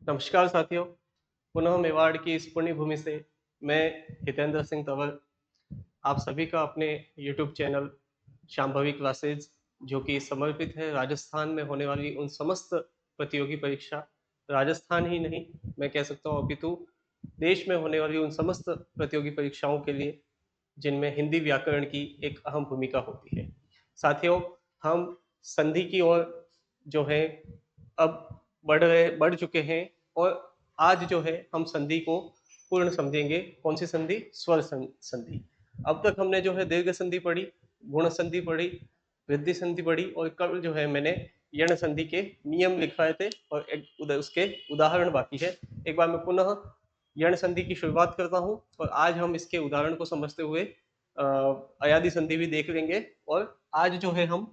नमस्कार साथियों, पुनः मेवाड़ की इस पुण्य भूमि से मैं हितेंद्र सिंह तंवर आप सभी का अपने यूट्यूब चैनल शांभवी क्लासेज, जो कि समर्पित है राजस्थान में होने वाली उन समस्त प्रतियोगी परीक्षा, राजस्थान ही नहीं मैं कह सकता हूँ अपितु देश में होने वाली उन समस्त प्रतियोगी परीक्षाओं के लिए जिनमें हिंदी व्याकरण की एक अहम भूमिका होती है। साथियों, हम संधि की ओर जो है अब बढ़ चुके हैं और आज जो है हम संधि को पूर्ण समझेंगे। कौन सी संधि? स्वर संधि। अब तक हमने जो है दीर्घ संधि पढ़ी, गुण संधि पढ़ी, वृद्धि संधि पढ़ी और कल जो है मैंने यण संधि के नियम लिखवाए थे और उसके उदाहरण बाकी है। एक बार मैं पुनः यण संधि की शुरुआत करता हूँ और आज हम इसके उदाहरण को समझते हुए अयादि संधि भी देख लेंगे और आज जो है हम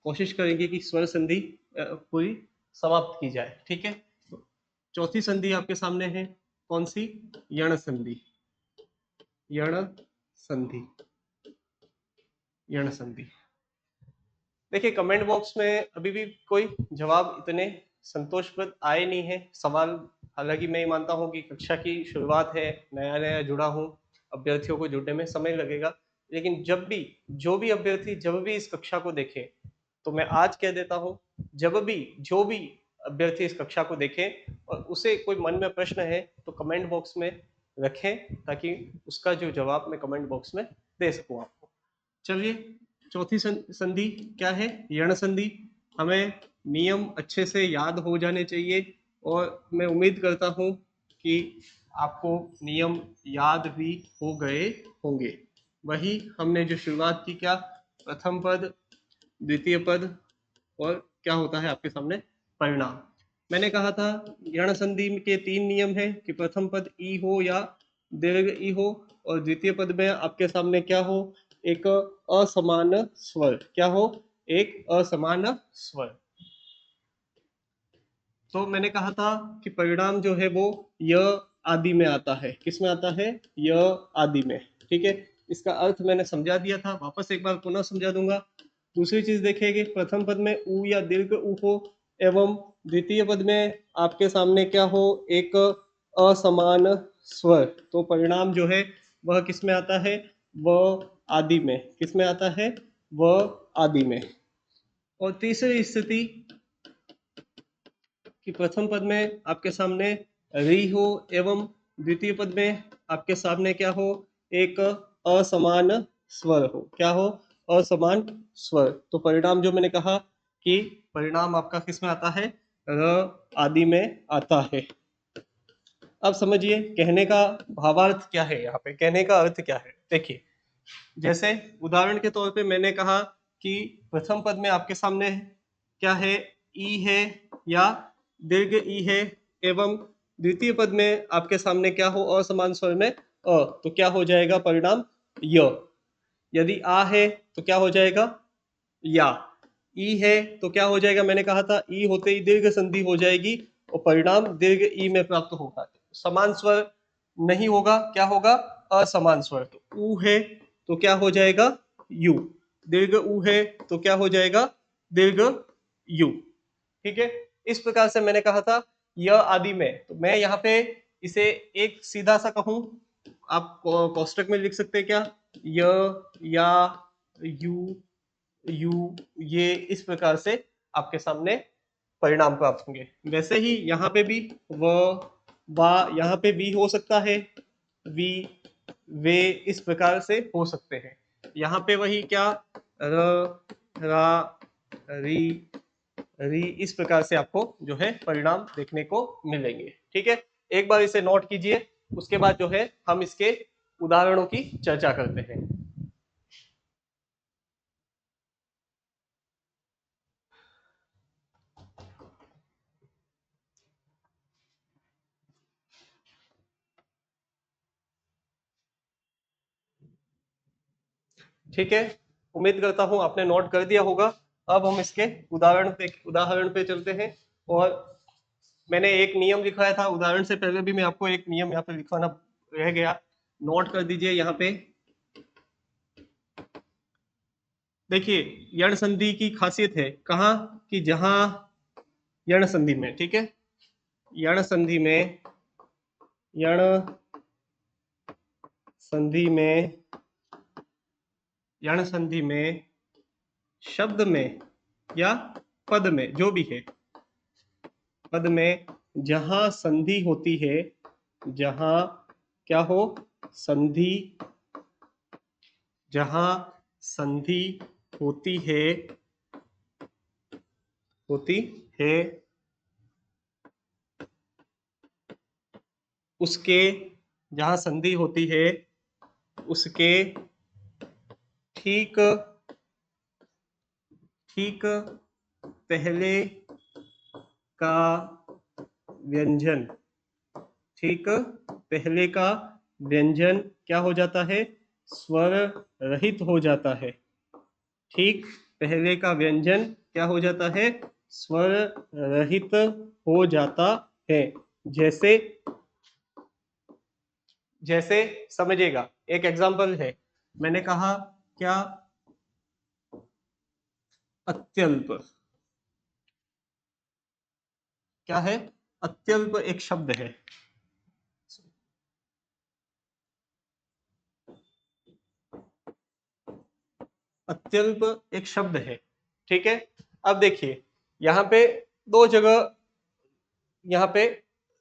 कोशिश करेंगे कि स्वर संधि पूरी समाप्त की जाए। ठीक है, तो चौथी संधि आपके सामने है। कौन सी? यण संधि। यण संधि। यण संधि। देखिए, कमेंट बॉक्स में अभी भी कोई जवाब इतने संतोषप्रद आए नहीं है सवाल। हालांकि मैं मानता हूं कि कक्षा की शुरुआत है, नया नया जुड़ा हूं, अभ्यर्थियों को जुड़ने में समय लगेगा। लेकिन जब भी जो भी अभ्यर्थी जब भी इस कक्षा को देखे, तो मैं आज कह देता हूं, जब भी जो भी अभ्यर्थी इस कक्षा को देखे और उसे कोई मन में प्रश्न है तो कमेंट बॉक्स में रखें, ताकि उसका जो जवाब मैं कमेंट बॉक्स में दे सकूं आपको। चलिए, चौथी संधि क्या है? यण संधि। हमें नियम अच्छे से याद हो जाने चाहिए और मैं उम्मीद करता हूं कि आपको नियम याद भी हो गए होंगे। वही हमने जो शुरुआत की, क्या? प्रथम पद, द्वितीय पद और क्या होता है आपके सामने? परिणाम। मैंने कहा था यण संधि के 3 नियम है कि प्रथम पद ई हो या दीर्घ ई हो और द्वितीय पद में आपके सामने क्या हो? एक असमान स्वर। क्या हो? एक असमान स्वर। तो मैंने कहा था कि परिणाम जो है वो य आदि में आता है। किस में आता है? य आदि में। ठीक है, इसका अर्थ मैंने समझा दिया था, वापस एक बार पुनः समझा दूंगा। दूसरी चीज देखेंगे, प्रथम पद में उ या दीर्घ उ हो एवं द्वितीय पद में आपके सामने क्या हो? एक असमान स्वर। तो परिणाम जो है वह किस में आता है? वह आदि में। किस में आता है? वह आदि में। और तीसरी स्थिति कि प्रथम पद में आपके सामने री हो एवं द्वितीय पद में आपके सामने क्या हो? एक असमान स्वर हो। क्या हो? असमान स्वर। तो परिणाम जो मैंने कहा कि परिणाम आपका किस में आता है? र आदि में आता है। अब समझिए कहने का भावार्थ क्या है, यहाँ पे कहने का अर्थ क्या है। देखिए, जैसे उदाहरण के तौर पे मैंने कहा कि प्रथम पद में आपके सामने क्या है? ई है या दीर्घ ई है एवं द्वितीय पद में आपके सामने क्या हो? असमान स्वर में अ। तो क्या हो जाएगा परिणाम? य। यदि आ है तो क्या हो जाएगा? या। ई है तो क्या हो जाएगा? मैंने कहा था ई होते ही दीर्घ संधि हो जाएगी और परिणाम दीर्घ ई में प्राप्त होगा। समान स्वर नहीं होगा, क्या होगा? असमान स्वर। तो ऊ है तो क्या हो जाएगा? यू। दीर्घ ऊ है तो क्या हो जाएगा? दीर्घ यू। ठीक है, इस प्रकार से मैंने कहा था य आदि में। तो मैं यहाँ पे इसे एक सीधा सा कहूं, आप कोष्टक में लिख सकते हैं क्या? य, या, यू, यू, ये इस प्रकार से आपके सामने परिणाम प्राप्त होंगे। वैसे ही यहाँ पे भी व, वा, यहाँ पे भी हो सकता है, वी, वे, इस प्रकार से हो सकते हैं। यहाँ पे वही क्या? र, रा, री, री, इस प्रकार से आपको जो है परिणाम देखने को मिलेंगे। ठीक है, एक बार इसे नोट कीजिए, उसके बाद जो है हम इसके उदाहरणों की चर्चा करते हैं। ठीक है, उम्मीद करता हूं आपने नोट कर दिया होगा। अब हम इसके उदाहरण पे चलते हैं। और मैंने एक नियम लिखवाया था, उदाहरण से पहले भी मैं आपको एक नियम यहाँ पे लिखवाना रह गया, नोट कर दीजिए यहाँ पे। देखिए, यण संधि की खासियत है कहाँ? कि जहां यण संधि में, ठीक है, यण संधि में, यण संधि में, यण संधि में शब्द में या पद में, जो भी है, पद में जहां संधि होती है, जहां क्या हो, संधि, जहां संधि होती है, होती है, उसके, जहां संधि होती है उसके ठीक, ठीक पहले का व्यंजन, ठीक पहले का व्यंजन क्या हो जाता है, स्वर रहित हो जाता है। ठीक पहले का व्यंजन क्या हो जाता है, स्वर रहित हो जाता है। जैसे, जैसे समझिएगा, एक एग्जांपल है, मैंने कहा क्या, अत्यल्प, क्या है, अत्यल्प एक शब्द है, अत्यल्प एक शब्द है, ठीक है। अब देखिए यहाँ पे दो जगह, यहाँ पे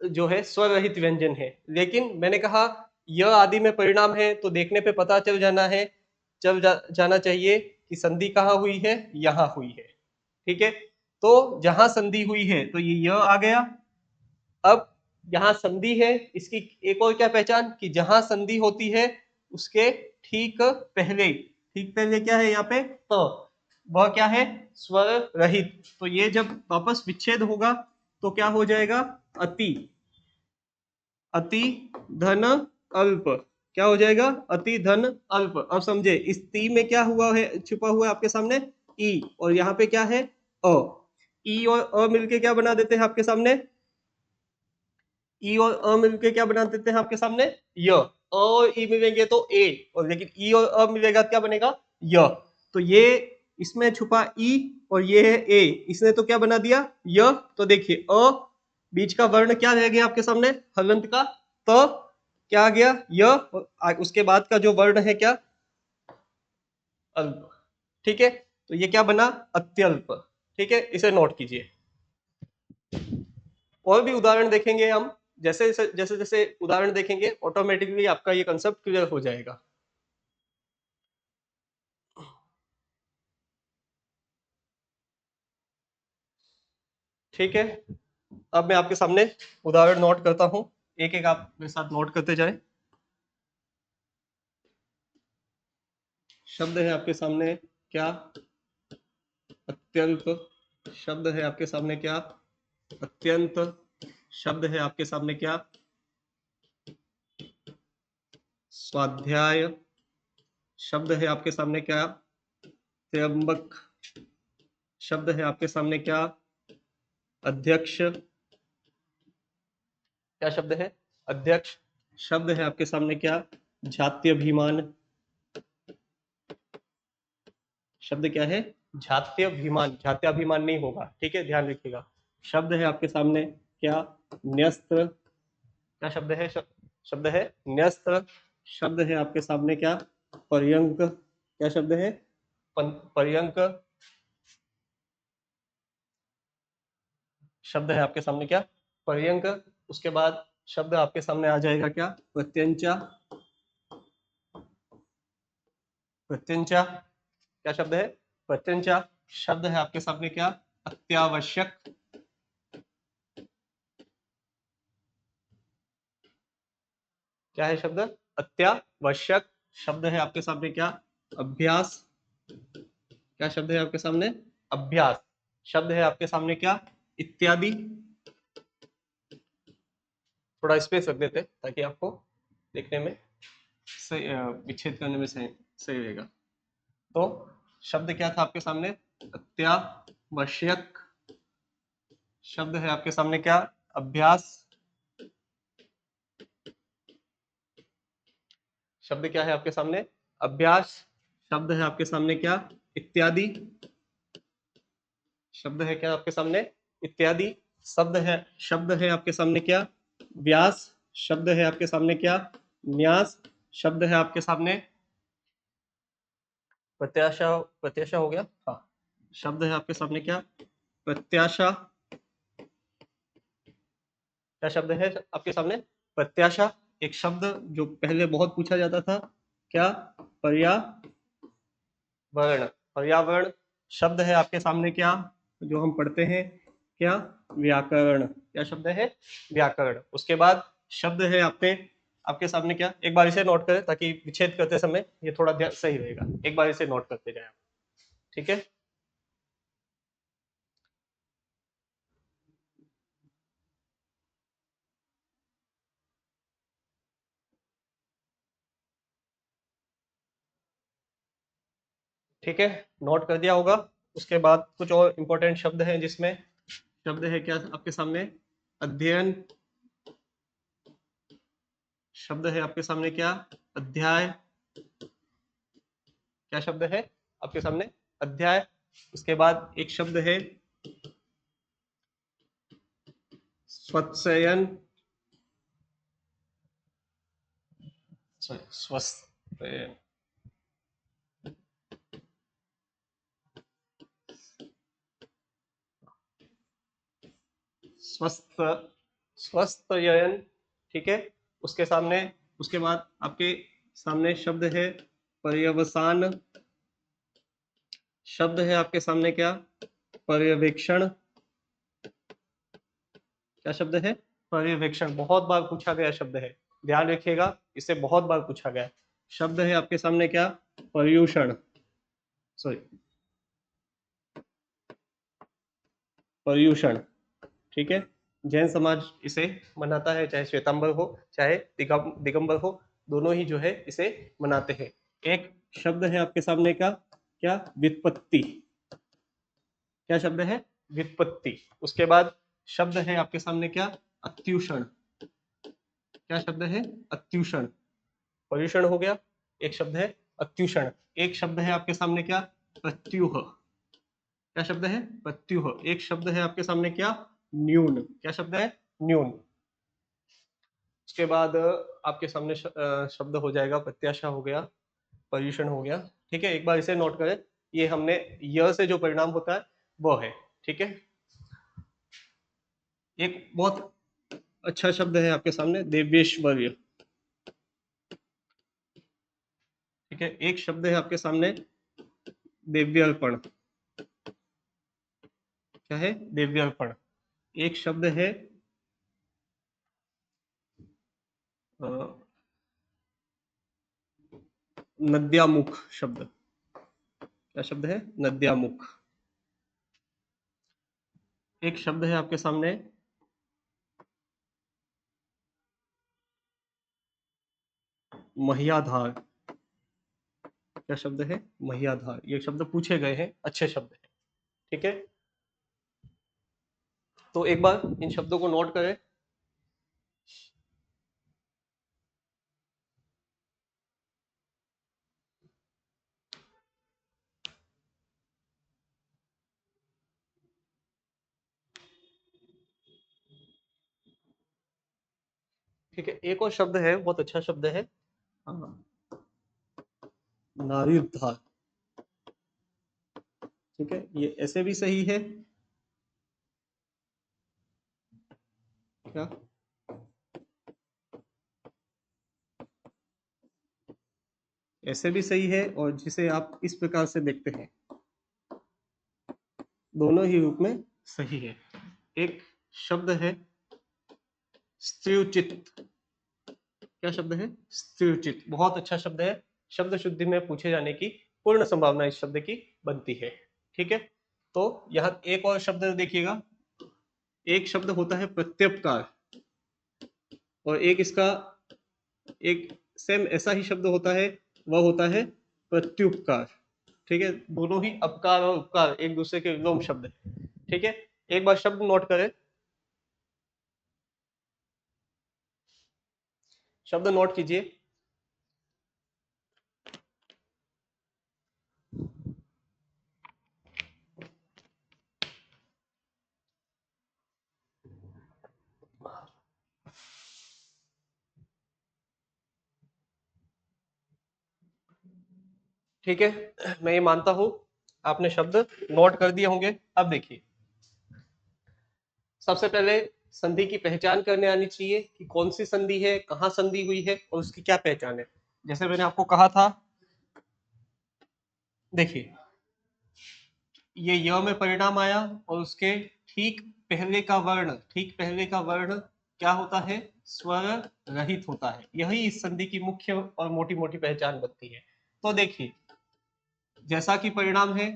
जो है स्वर रहित व्यंजन है, लेकिन मैंने कहा यह आदि में परिणाम है, तो देखने पे पता चल जाना है, जाना चाहिए कि संधि कहाँ हुई है, यहाँ हुई है, ठीक है। तो जहां संधि हुई है तो ये य आ गया। अब यहाँ संधि है, इसकी एक और क्या पहचान, कि जहां संधि होती है उसके ठीक पहले, ठीक पहले क्या है यहाँ पे, तो वह क्या है, स्वर रहित। तो ये जब वापस विच्छेद होगा तो क्या हो जाएगा, अति, अति धन अल्प, क्या हो जाएगा, अति धन अल्प। अब समझे इस ती में क्या हुआ है, छुपा हुआ है आपके सामने ई, और यहाँ पे क्या है, अ। ई और अ मिलके क्या बना देते हैं आपके सामने, ई और अ मिलके क्या बना देते हैं आपके सामने, य। अ और ई मिलेंगे तो ए, और लेकिन ई और अ मिलेगा क्या बनेगा, य। तो ये इसमें छुपा ई और ये है ए, इसने तो क्या बना दिया, य। तो देखिए अ, बीच का वर्ण क्या रह गया आपके सामने, हलंत का, तो क्या आ गया, य, उसके बाद का जो वर्ण है क्या, अल्प, ठीक है। तो ये क्या बना, अत्यल्प, ठीक है, इसे नोट कीजिए। और भी उदाहरण देखेंगे हम, जैसे जैसे जैसे उदाहरण देखेंगे ऑटोमेटिकली आपका ये कंसेप्ट क्लियर हो जाएगा। ठीक है, अब मैं आपके सामने उदाहरण नोट करता हूं, एक एक आप मेरे साथ नोट करते जाए। शब्द है आपके सामने क्या, अत्यल्प, शब्द है आपके सामने क्या, अत्यंत, शब्द है आपके सामने क्या, स्वाध्याय, शब्द है आपके सामने क्या, त्र्यंबक, शब्द है आपके सामने क्या, अध्यक्ष, क्या शब्द है, अध्यक्ष, शब्द है आपके सामने क्या, जात्यभिमान, शब्द क्या है, जात्यभिमान, जात्याभिमान नहीं होगा, ठीक है, ध्यान रखिएगा। शब्द है आपके सामने क्या, न्यस्त्र, क्या शब्द है, शब्द है न्यस्त्र, शब्द है आपके सामने क्या, पर्यंक, क्या शब्द है, पर्यंक, शब्द है आपके सामने क्या, पर्यंक। उसके बाद शब्द आपके सामने आ जाएगा क्या, प्रत्यंचा, प्रत्यंचा, क्या शब्द है, प्रत्यंचा, शब्द है आपके सामने क्या, अत्यावश्यक, क्या है शब्द, अत्यावश्यक, शब्द है आपके सामने क्या, अभ्यास, क्या शब्द है आपके सामने, अभ्यास, शब्द है आपके सामने क्या, इत्यादि। थोड़ा स्पेस रख देते ताकि आपको देखने में सही, विच्छेद करने में सही सही रहेगा। तो शब्द क्या था आपके सामने, अत्यावश्यक, शब्द है आपके सामने क्या, अभ्यास, शब्द क्या है आपके सामने, अभ्यास, शब्द है आपके सामने क्या, इत्यादि, शब्द है क्या आपके सामने, इत्यादि। शब्द है आपके सामने क्या, व्यास, शब्द है आपके सामने क्या, न्यास, शब्द है आपके सामने प्रत्याशा, प्रत्याशा हो गया, हाँ, शब्द है आपके सामने क्या, प्रत्याशा, क्या शब्द है आपके सामने, प्रत्याशा। एक शब्द जो पहले बहुत पूछा जाता था, क्या, पर्यावरण, पर्यावरण। शब्द है आपके सामने क्या, जो हम पढ़ते हैं, क्या, व्याकरण, क्या शब्द है, व्याकरण। उसके बाद शब्द है आपके सामने क्या, एक बार इसे नोट करें ताकि विच्छेद करते समय ये थोड़ा सही रहेगा, एक बार इसे नोट करते जाए, ठीक है। ठीक है, नोट कर दिया होगा। उसके बाद कुछ और इंपॉर्टेंट शब्द हैं जिसमें, शब्द है क्या आपके सामने, अध्ययन, शब्द है आपके सामने क्या, अध्याय, क्या शब्द है आपके सामने, अध्याय। उसके बाद एक शब्द है स्वत्सयन, स्वस्थ, स्वस्थ, स्वस्थयन, ठीक है। उसके सामने, उसके बाद आपके सामने शब्द है पर्यवसान, शब्द है आपके सामने क्या, पर्यवेक्षण, क्या शब्द है, पर्यवेक्षण। बहुत बार पूछा गया शब्द है, ध्यान रखिएगा, इसे बहुत बार पूछा गया। शब्द है आपके सामने क्या, पर्यूषण, सॉरी, पर्यूषण, ठीक है। जैन समाज इसे मनाता है, चाहे श्वेतांबर हो चाहे दिगंबर हो, दोनों ही जो है इसे मनाते हैं। एक शब्द है आपके सामने का क्या, व्युत्पत्ति, क्या शब्द है, व्युत्पत्ति। उसके बाद शब्द है आपके सामने क्या, अत्यूषण, क्या शब्द है, अत्यूषण। पर्यूषण हो गया, एक शब्द है अत्यूषण। एक शब्द है आपके सामने क्या, प्रत्यूह, क्या शब्द है, प्रत्यूह। एक शब्द है आपके सामने क्या, न्यून, क्या शब्द है, न्यून। उसके बाद आपके सामने शब्द हो जाएगा प्रत्याशा हो गया, पर्यूषण हो गया, ठीक है। एक बार इसे नोट करें, ये हमने य से जो परिणाम होता है वो है, ठीक है। एक बहुत अच्छा शब्द है आपके सामने, देवेश्वर्य, ठीक है। एक शब्द है आपके सामने देव्यर्पण, क्या है, देव्यर्पण। एक शब्द है अ, नद्यामुख शब्द, क्या शब्द है, नद्यामुख। एक शब्द है आपके सामने महियाधार, क्या शब्द है, महियाधार। ये शब्द पूछे गए हैं, अच्छे शब्द हैं, ठीक है। तो एक बार इन शब्दों को नोट करें। ठीक है, एक और शब्द है, बहुत अच्छा शब्द है, नारीधार, ठीक है। ये ऐसे भी सही है, क्या, ऐसे भी सही है, और जिसे आप इस प्रकार से देखते हैं, दोनों ही रूप में सही है। एक शब्द है स्त्र्युचित, क्या शब्द है, स्त्र्युचित। बहुत अच्छा शब्द है, शब्द शुद्धि में पूछे जाने की पूर्ण संभावना इस शब्द की बनती है, ठीक है। तो यहाँ एक और शब्द देखिएगा, एक शब्द होता है प्रत्युपकार, और एक इसका एक सेम ऐसा ही शब्द होता है, वह होता है प्रत्युपकार, ठीक है। दोनों ही अपकार और उपकार एक दूसरे के विलोम शब्द है, ठीक है। एक बार शब्द नोट करें, शब्द नोट कीजिए, ठीक है, मैं ये मानता हूं आपने शब्द नोट कर दिए होंगे। अब देखिए, सबसे पहले संधि की पहचान करने आनी चाहिए कि कौन सी संधि है, कहाँ संधि हुई है और उसकी क्या पहचान है। जैसे मैंने आपको कहा था, देखिए ये य में परिणाम आया और उसके ठीक पहले का वर्ण, ठीक पहले का वर्ण क्या होता है, स्वर रहित होता है। यही इस संधि की मुख्य और मोटी मोटी पहचान बनती है। तो देखिए, जैसा कि परिणाम है,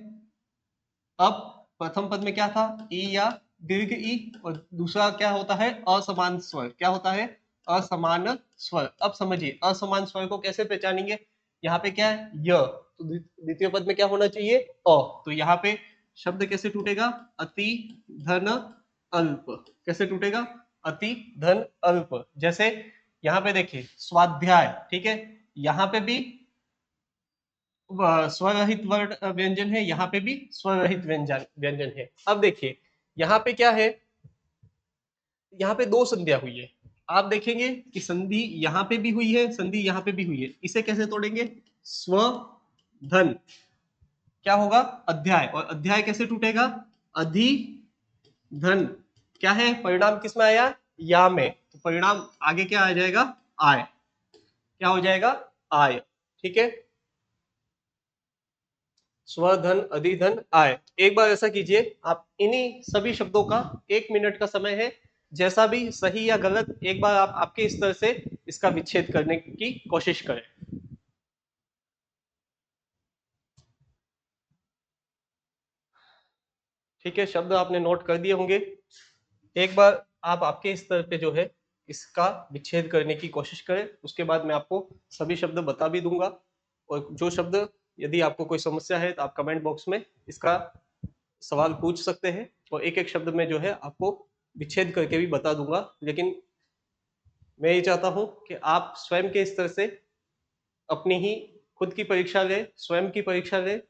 अब प्रथम पद में क्या था, ई या दीर्घ ई, और दूसरा क्या होता है, असमान स्वर। क्या होता है, असमान स्वर। अब समझिए असमान स्वर को कैसे पहचानेंगे। यहाँ पे क्या है, य, तो द्वितीय पद में क्या होना चाहिए, अ। तो यहाँ पे शब्द कैसे टूटेगा, अति धन अल्प। कैसे टूटेगा, अति धन अल्प। जैसे यहाँ पे देखिए स्वाध्याय, ठीक है, यहाँ पे भी स्वरहित वर्ण व्यंजन है, यहाँ पे भी स्वरहित व्यंजन व्यंजन है। अब देखिए यहाँ पे क्या है, यहाँ पे दो संधियां हुई है। आप देखेंगे कि संधि यहाँ पे भी हुई है, संधि यहाँ पे भी हुई है। इसे कैसे तोड़ेंगे, स्व धन क्या होगा, अध्याय, और अध्याय कैसे टूटेगा, अधि धन। क्या है परिणाम, किस में आया, या में, तो परिणाम आगे क्या आ जाएगा, आय। क्या हो जाएगा, आय। ठीक है, स्वधन अधिधन आय। एक बार ऐसा कीजिए, आप इन्हीं सभी शब्दों का 1 मिनट का समय है, जैसा भी सही या गलत एक बार आप आपके स्तर से इसका विच्छेद करने की कोशिश करें। ठीक है, शब्द आपने नोट कर दिए होंगे। एक बार आप आपके स्तर पे जो है इसका विच्छेद करने की कोशिश करें, उसके बाद मैं आपको सभी शब्द बता भी दूंगा। और जो शब्द, यदि आपको कोई समस्या है तो आप कमेंट बॉक्स में इसका सवाल पूछ सकते हैं, और एक एक शब्द में जो है आपको विच्छेद करके भी बता दूंगा। लेकिन मैं ये चाहता हूं कि आप स्वयं के स्तर से अपनी ही खुद की परीक्षा लें, स्वयं की परीक्षा लें।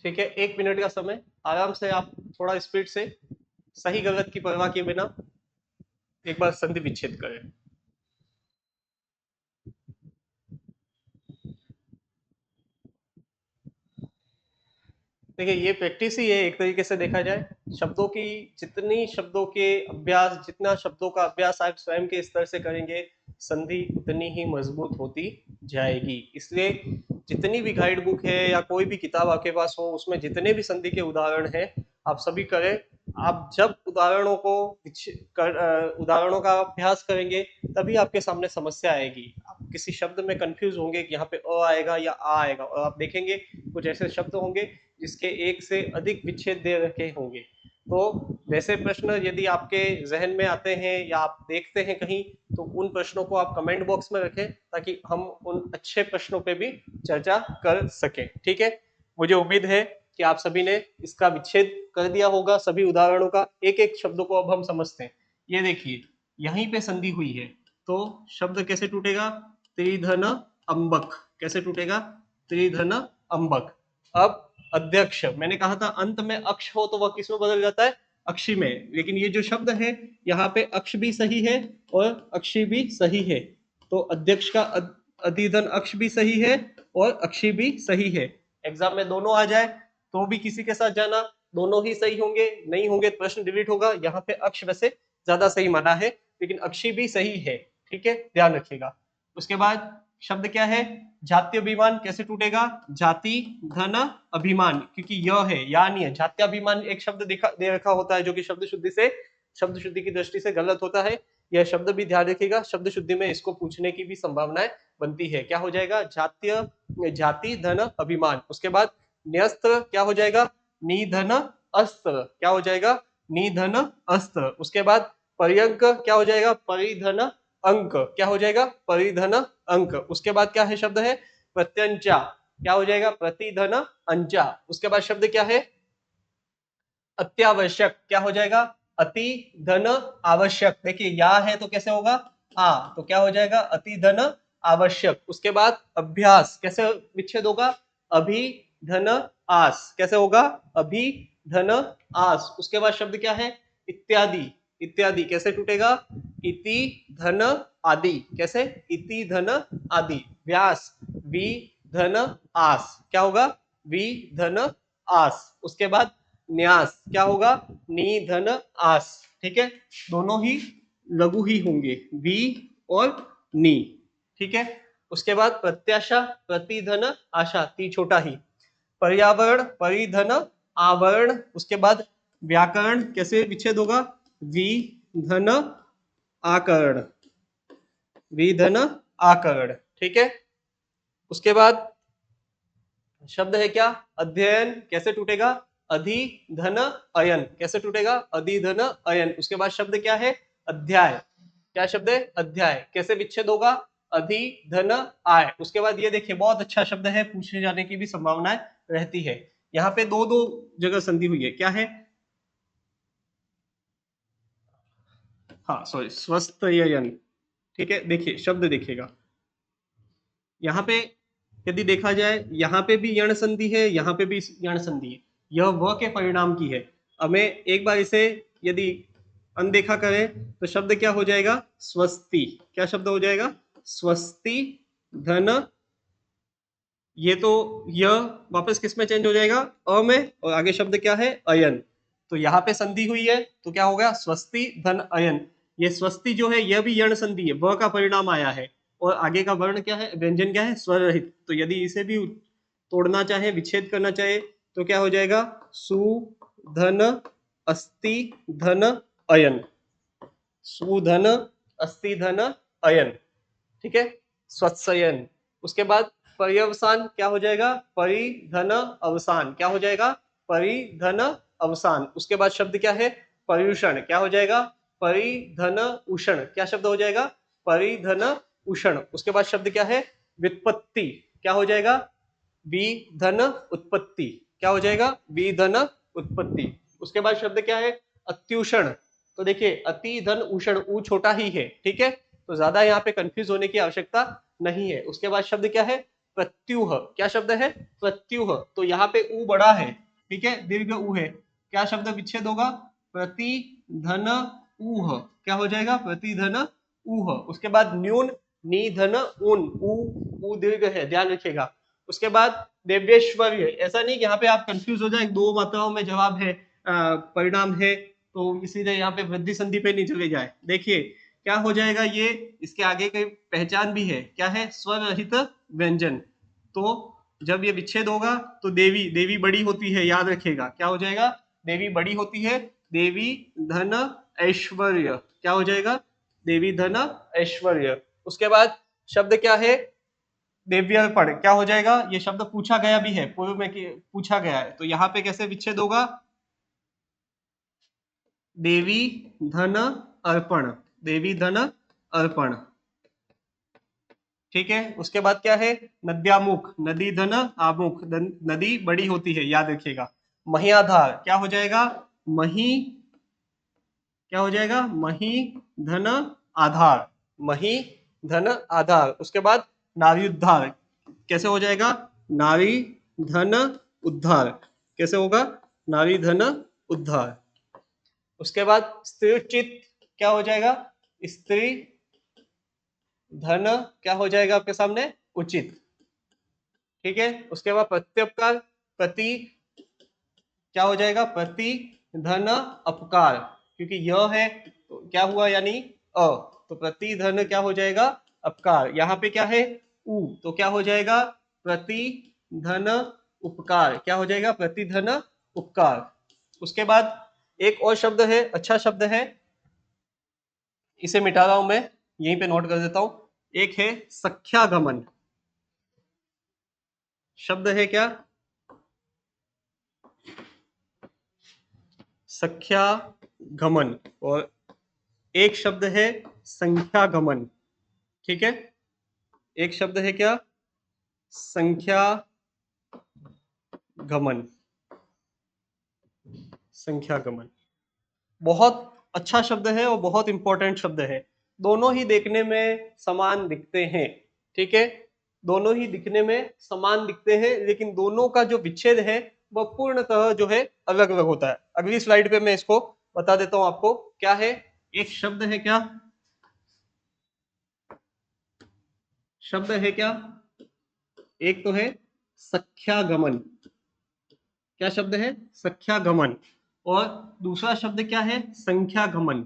ठीक है, 1 मिनट का समय, आराम से आप थोड़ा स्पीड से सही गलत की परवाह किए बिना एक बार संधि विच्छेद करें। देखिए ये प्रैक्टिस ही है एक तरीके से देखा जाए। शब्दों की, जितनी शब्दों के अभ्यास, जितना शब्दों का अभ्यास आप स्वयं के स्तर से करेंगे, संधि उतनी ही मजबूत होती जाएगी। इसलिए जितनी भी गाइड बुक है या कोई भी किताब आपके पास हो, उसमें जितने भी संधि के उदाहरण हैं आप सभी करें। आप जब उदाहरणों को उदाहरणों का अभ्यास करेंगे तभी आपके सामने समस्या आएगी। आप किसी शब्द में कंफ्यूज होंगे कि यहाँ पे अ आएगा या आ आएगा, और आप देखेंगे कुछ ऐसे शब्द होंगे जिसके एक से अधिक विच्छेद दे रखे होंगे। तो वैसे प्रश्न यदि आपके जहन में आते हैं या आप देखते हैं कहीं, तो उन प्रश्नों को आप कमेंट बॉक्स में रखें, ताकि हम उन अच्छे प्रश्नों पे भी चर्चा कर सकें। ठीक है, मुझे उम्मीद है कि आप सभी ने इसका विच्छेद कर दिया होगा, सभी उदाहरणों का। एक एक शब्दों को अब हम समझते हैं। ये देखिए यहीं पे संधि हुई है, तो शब्द कैसे टूटेगा, त्रिधन अंबक। कैसे टूटेगा, त्रिधन अंबक। अब अध्यक्ष, मैंने कहा था अंत में अक्ष हो तो वह किस में बदल जाता है, अक्षी में। लेकिन ये जो शब्द है यहाँ पे अक्ष भी सही है और अक्षी भी सही है। तो अध्यक्ष का अधिधन अक्ष भी सही है और अक्षी भी सही है। एग्जाम में दोनों आ जाए तो भी किसी के साथ जाना, दोनों ही सही होंगे, नहीं होंगे तो प्रश्न डिलीट होगा। यहाँ पे अक्ष वैसे ज्यादा सही माना है, लेकिन अक्षी भी सही है। ठीक है, ध्यान रखिएगा। उसके बाद शब्द क्या है, जातीय अभिमान। कैसे टूटेगा, जाति धन अभिमान, क्योंकि यह है या नहीं है। जातीय अभिमान एक शब्द दे रखा होता है जो कि शब्द शुद्धि की दृष्टि से गलत होता है। यह शब्द भी ध्यान रखिएगा, शब्द शुद्धि में इसको पूछने की भी संभावनाएं बनती है। क्या हो जाएगा, जातीय, जाति धन अभिमान। उसके बाद न्यस्त्र क्या हो जाएगा, निधन अस्त्र। क्या हो जाएगा, निधन अस्त्र। उसके बाद पर्यंक क्या हो जाएगा, परिधन अंक। क्या हो जाएगा, परिधन अंक। उसके बाद क्या है, शब्द है प्रत्यंचा। क्या हो जाएगा, प्रतिधन अंचा। उसके बाद शब्द क्या है, अत्यावश्यक। क्या हो जाएगा, अति धन आवश्यक। देखिए या है तो कैसे होगा, आ, तो क्या हो जाएगा, अति धन आवश्यक। उसके बाद अभ्यास, कैसे विच्छेद होगा, अभी धन आस, कैसे होगा, अभी धन आस। उसके बाद शब्द क्या है, इत्यादि, इत्यादि कैसे टूटेगा, इति धन आदि, कैसे, इति धन आदि। व्यास, वि धन आस, क्या होगा, वि धन आस। उसके बाद न्यास, क्या होगा, नी धन आस। ठीक है, दोनों ही लघु ही होंगे, वी और नी। ठीक है, उसके बाद प्रत्याशा, प्रतिधन आशा, ती छोटा ही। पर्यावरण, परिधन आवरण। उसके बाद व्याकरण, कैसे विच्छेद होगा, वि धन आकरण, वि धन आकरण। ठीक है, उसके बाद शब्द है क्या, अध्ययन, कैसे टूटेगा, अधि धन अयन, कैसे टूटेगा, अधि धन अयन। उसके बाद शब्द क्या है, अध्याय, क्या शब्द है, अध्याय, कैसे विच्छेद होगा, अधि धन आय। उसके बाद ये देखिए बहुत अच्छा शब्द है, पूछे जाने की भी संभावनाएं रहती है। यहाँ पे दो दो जगह संधि हुई है, क्या है, हाँ सॉरी, स्वस्थयन। ठीक है, देखिए शब्द देखिएगा, यहाँ पे यदि देखा जाए, यहाँ पे भी यण संधि है, यहाँ पे भी यण संधि है, यह व के परिणाम की है। हमें एक बार इसे यदि अनदेखा करें तो शब्द क्या हो जाएगा, स्वस्ति, क्या शब्द हो जाएगा, स्वस्ति धन, ये तो यह वापस किस में चेंज हो जाएगा, अ में, और आगे शब्द क्या है, अयन। तो यहाँ पे संधि हुई है तो क्या होगा, स्वस्ति धन अयन। ये स्वस्ति जो है यह भी यण संधि है, व का परिणाम आया है, और आगे का वर्ण क्या है, व्यंजन क्या है, स्वर रहित। तो यदि इसे भी तोड़ना चाहे, विच्छेद करना चाहे, तो क्या हो जाएगा, सु धन अस्ति धन अयन, सुधन अस्ति धन अयन। ठीक है, स्वत्सयन। उसके बाद पर्यवसान, क्या हो जाएगा, परिधन अवसान, क्या हो जाएगा, परिधन अवसान। उसके बाद शब्द क्या है, पर्यूषण, क्या हो जाएगा, परिधन उषण, क्या शब्द हो जाएगा, परिधन उषण। उसके बाद शब्द क्या है, व्युत्पत्ति, क्या हो जाएगा, विधन उत्पत्ति, क्या हो जाएगा, विधन उत्पत्ति। उसके बाद शब्द क्या है, अत्युषण। तो देखिए अति धन उषण, ऊ छोटा ही है, ठीक है, तो ज्यादा यहाँ पे कंफ्यूज होने की आवश्यकता नहीं है। उसके बाद शब्द क्या है, प्रत्युह, क्या शब्द है, प्रत्युह। तो यहाँ पे ऊ बड़ा है, ठीक है, दीर्घ ऊ है, क्या शब्द विच्छेद होगा, प्रति धन ऊह, क्या हो जाएगा, प्रति धन ऊह। उसके बाद न्यून, नी धन ऊन, ऊ दीर्घ है, ध्यान रखिएगा। उसके बाद देवेश्वर्य, ऐसा नहीं कि यहाँ पे आप कंफ्यूज हो जाए, दो मात्राओं में जवाब है, परिणाम है, तो इसीलिए यहाँ पे वृद्धि संधि पे नहीं चले जाए। देखिए क्या हो जाएगा, ये इसके आगे की पहचान भी है, क्या है, स्वर रहित व्यंजन। तो जब ये विच्छेद होगा तो देवी, देवी बड़ी होती है, याद रखिएगा, क्या हो जाएगा, देवी बड़ी होती है, देवी धन ऐश्वर्य, क्या हो जाएगा, देवी धन ऐश्वर्य। उसके बाद शब्द क्या है, देव्यर्पण, क्या हो जाएगा, ये शब्द पूछा गया भी है, पूर्व में पूछा गया है, तो यहाँ पे कैसे विच्छेद होगा, देवी धन अर्पण, देवी धन अर्पण। ठीक है, उसके बाद क्या है, नद्यामुख, नदी धन आमुख, नदी बड़ी होती है, याद रखिएगा। महियाधार, क्या हो जाएगा, मही, क्या हो जाएगा, मही धन आधार, मही धन आधार। उसके बाद नारी उद्धार, कैसे हो जाएगा, नारी धन उद्धार, कैसे होगा, नारी धन उद्धार। उसके बाद स्त्री चित, क्या हो जाएगा, स्त्री धन, क्या हो जाएगा आपके सामने, उचित। ठीक है, उसके बाद प्रत्युपकार, प्रति, क्या हो जाएगा, प्रति धन अपकार, क्योंकि यह है तो क्या हुआ, यानी अ, तो प्रति धन क्या हो जाएगा, अपकार। यहाँ पे क्या है, उ, तो क्या हो जाएगा, प्रति धन उपकार, क्या हो जाएगा, प्रति धन उपकार। उसके बाद एक और शब्द है, अच्छा शब्द है, इसे मिटा रहा हूं मैं, यहीं पे नोट कर देता हूं। एक है सख्यागमन, शब्द है क्या, सख्यागमन, और एक शब्द है संख्यागमन। ठीक है, एक शब्द है क्या, संख्यागमन, संख्यागमन। बहुत अच्छा शब्द है और बहुत इंपॉर्टेंट शब्द है, दोनों ही देखने में समान दिखते हैं। ठीक है, दोनों ही दिखने में समान दिखते हैं, लेकिन दोनों का जो विच्छेद है वह पूर्णतः जो है अलग अलग होता है। अगली स्लाइड पे मैं इसको बता देता हूं आपको। क्या है, एक शब्द है क्या, शब्द है क्या, एक तो है सख्यागमन। क्या शब्द है, सख्यागमन। और दूसरा शब्द क्या है, संख्यागमन।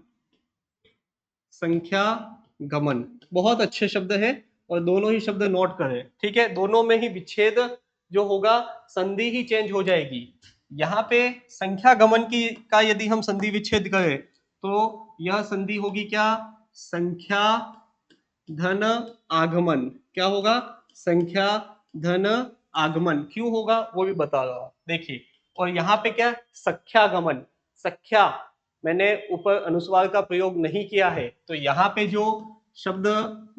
संख्यागमन बहुत अच्छे शब्द है और दोनों ही शब्द नोट करें, ठीक है। दोनों में ही विच्छेद जो होगा, संधि ही चेंज हो जाएगी। यहाँ पे संख्यागमन की का यदि हम संधि विच्छेद करें तो यह संधि होगी क्या, संख्या धन आगमन। क्या होगा, संख्या धन आगमन। क्यों होगा वो भी बता रहा हूं, देखिए। और यहाँ पे क्या, सख्यागमन। सख्या, मैंने ऊपर अनुस्वार का प्रयोग नहीं किया है, तो यहाँ पे जो शब्द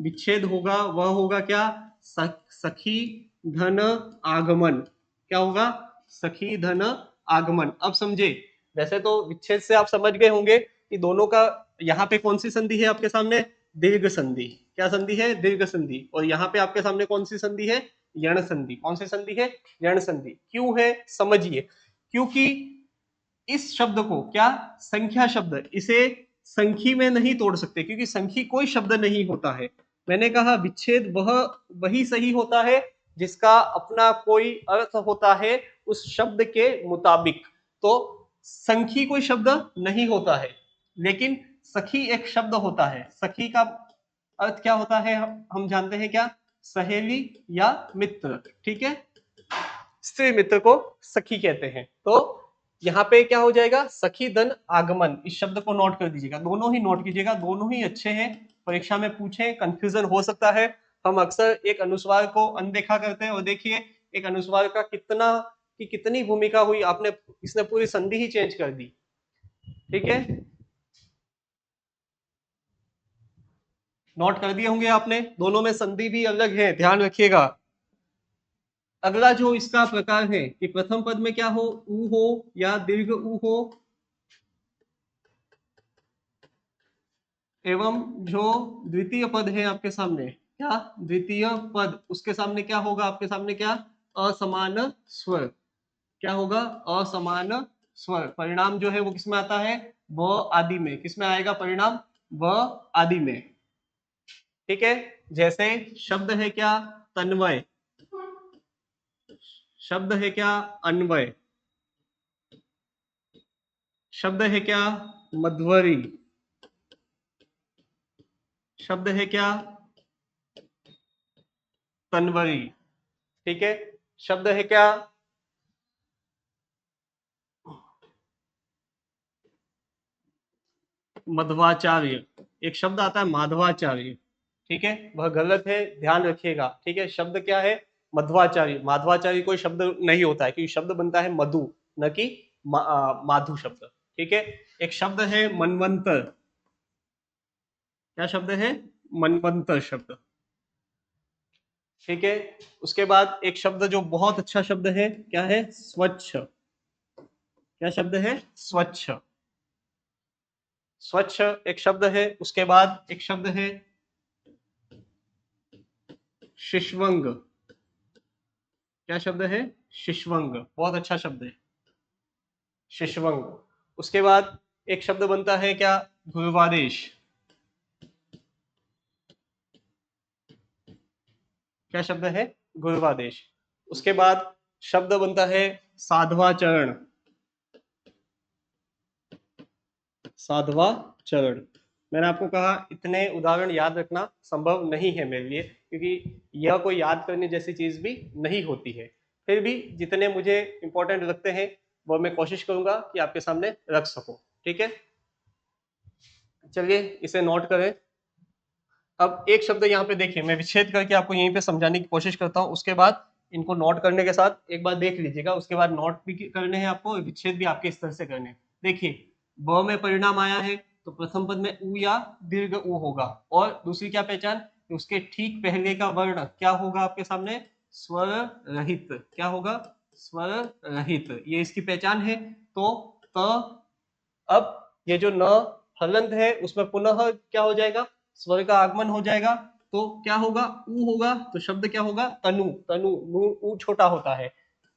विच्छेद होगा वह होगा क्या, सखी धन आगमन। क्या होगा, सखी धन आगमन। अब समझे, वैसे तो विच्छेद से आप समझ गए होंगे कि दोनों का, यहाँ पे कौन सी संधि है आपके सामने, दीर्घ संधि। क्या संधि है, दीर्घ संधि। और यहाँ पे आपके सामने कौन सी संधि है, यण संधि। कौन सी संधि है, यण संधि। क्यों है, समझिए। क्योंकि इस शब्द को, क्या, संख्या शब्द, इसे संखी में नहीं तोड़ सकते, क्योंकि संखी कोई शब्द नहीं होता है। मैंने कहा विच्छेद वह वही सही होता है जिसका अपना कोई अर्थ होता है उस शब्द के मुताबिक। तो संखी कोई शब्द नहीं होता है, लेकिन सखी एक शब्द होता है। सखी का अर्थ क्या होता है, हम जानते हैं, क्या, सहेली या मित्र, ठीक है। स्त्री मित्र को सखी कहते हैं। तो यहाँ पे क्या हो जाएगा, सखी धन आगमन। इस शब्द को नोट कर दीजिएगा, दोनों ही नोट कीजिएगा, दोनों ही अच्छे हैं। परीक्षा में पूछे, कंफ्यूजन हो सकता है। हम अक्सर एक अनुस्वार को अनदेखा करते हैं, और देखिए एक अनुस्वार का कितनी भूमिका हुई, आपने, इसने पूरी संधि ही चेंज कर दी, ठीक है। नोट कर दिए होंगे आपने, दोनों में संधि भी अलग है, ध्यान रखिएगा। अगला जो इसका प्रकार है कि प्रथम पद में क्या हो, ऊ हो या दीर्घ ऊ हो, एवं जो द्वितीय पद है आपके सामने, क्या, द्वितीय पद, उसके सामने क्या होगा, आपके सामने क्या, असमान स्वर। क्या होगा, असमान स्वर। परिणाम जो है वो किसमें आता है, व आदि में। किसमें आएगा परिणाम, व आदि में, ठीक है। जैसे शब्द है क्या, तन्वय। शब्द है क्या, अन्वय। शब्द है क्या, मध्वरी। शब्द है क्या, तन्वरी, ठीक है। शब्द है क्या, मध्वाचार्य। एक शब्द आता है माधवाचार्य, ठीक है, वह गलत है, ध्यान रखिएगा, ठीक है। शब्द क्या है, मध्वाचार्य। माधवाचार्य कोई शब्द नहीं होता है, क्योंकि शब्द बनता है मधु, न कि माधु शब्द, ठीक है। एक शब्द है मनवंतर। क्या शब्द है, मनवंतर शब्द, ठीक है। उसके बाद एक शब्द जो बहुत अच्छा शब्द है, क्या है, स्वच्छ। क्या शब्द है, स्वच्छ। स्वच्छ एक शब्द है। उसके बाद एक शब्द है शिशवंग। क्या शब्द है, शिशवंग, बहुत अच्छा शब्द है, शिशवंग। उसके बाद एक शब्द बनता है क्या, ध्रुवादेश। क्या शब्द है, ध्रुवादेश। उसके बाद शब्द बनता है साधवाचरण। साधवाचरण। मैंने आपको कहा इतने उदाहरण याद रखना संभव नहीं है मेरे लिए, क्योंकि यह कोई याद करने जैसी चीज भी नहीं होती है। फिर भी जितने मुझे इंपॉर्टेंट लगते हैं वो मैं कोशिश करूंगा कि आपके सामने रख सकूं, ठीक है। चलिए इसे नोट करें। अब एक शब्द यहाँ पे देखिए, मैं विच्छेद करके आपको यहीं पे समझाने की कोशिश करता हूँ, उसके बाद इनको नोट करने के साथ एक बार देख लीजिएगा, उसके बाद नोट भी करने हैं आपको, विच्छेद भी आपके स्तर से करने हैं। देखिए ब में परिणाम आया है, तो प्रथम पद में उ या दीर्घ उ होगा। और दूसरी क्या पहचान, कि उसके ठीक पहले का वर्ण क्या होगा आपके सामने, स्वर रहित। क्या होगा, स्वर रहित, ये इसकी पहचान है। तो त, अब ये जो न हलंत है उसमें पुनः क्या हो जाएगा, स्वर का आगमन हो जाएगा। तो क्या होगा, ऊ होगा, तो शब्द क्या होगा, तनु। तनु, ऊ छोटा होता है,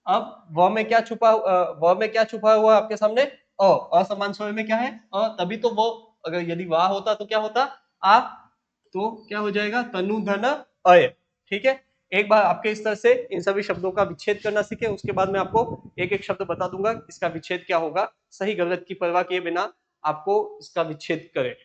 अब व में क्या छुपा हुआ है आपके सामने? अ। असमान स्वर में क्या है? अ। तभी तो वो, अगर यदि वाह होता तो क्या होता? आ। तो क्या हो जाएगा? तनु धन अय। ठीक है, एक बार आपके इस तरह से इन सभी शब्दों का विच्छेद करना सीखे, उसके बाद मैं आपको एक एक शब्द बता दूंगा, इसका विच्छेद क्या होगा, सही गलत की परवाह किए बिना आपको इसका विच्छेद करें।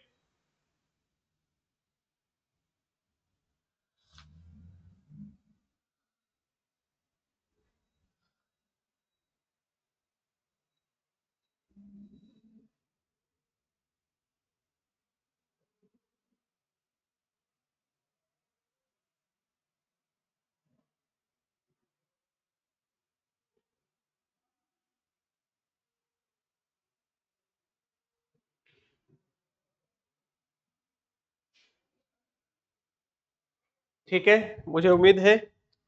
ठीक है, मुझे उम्मीद है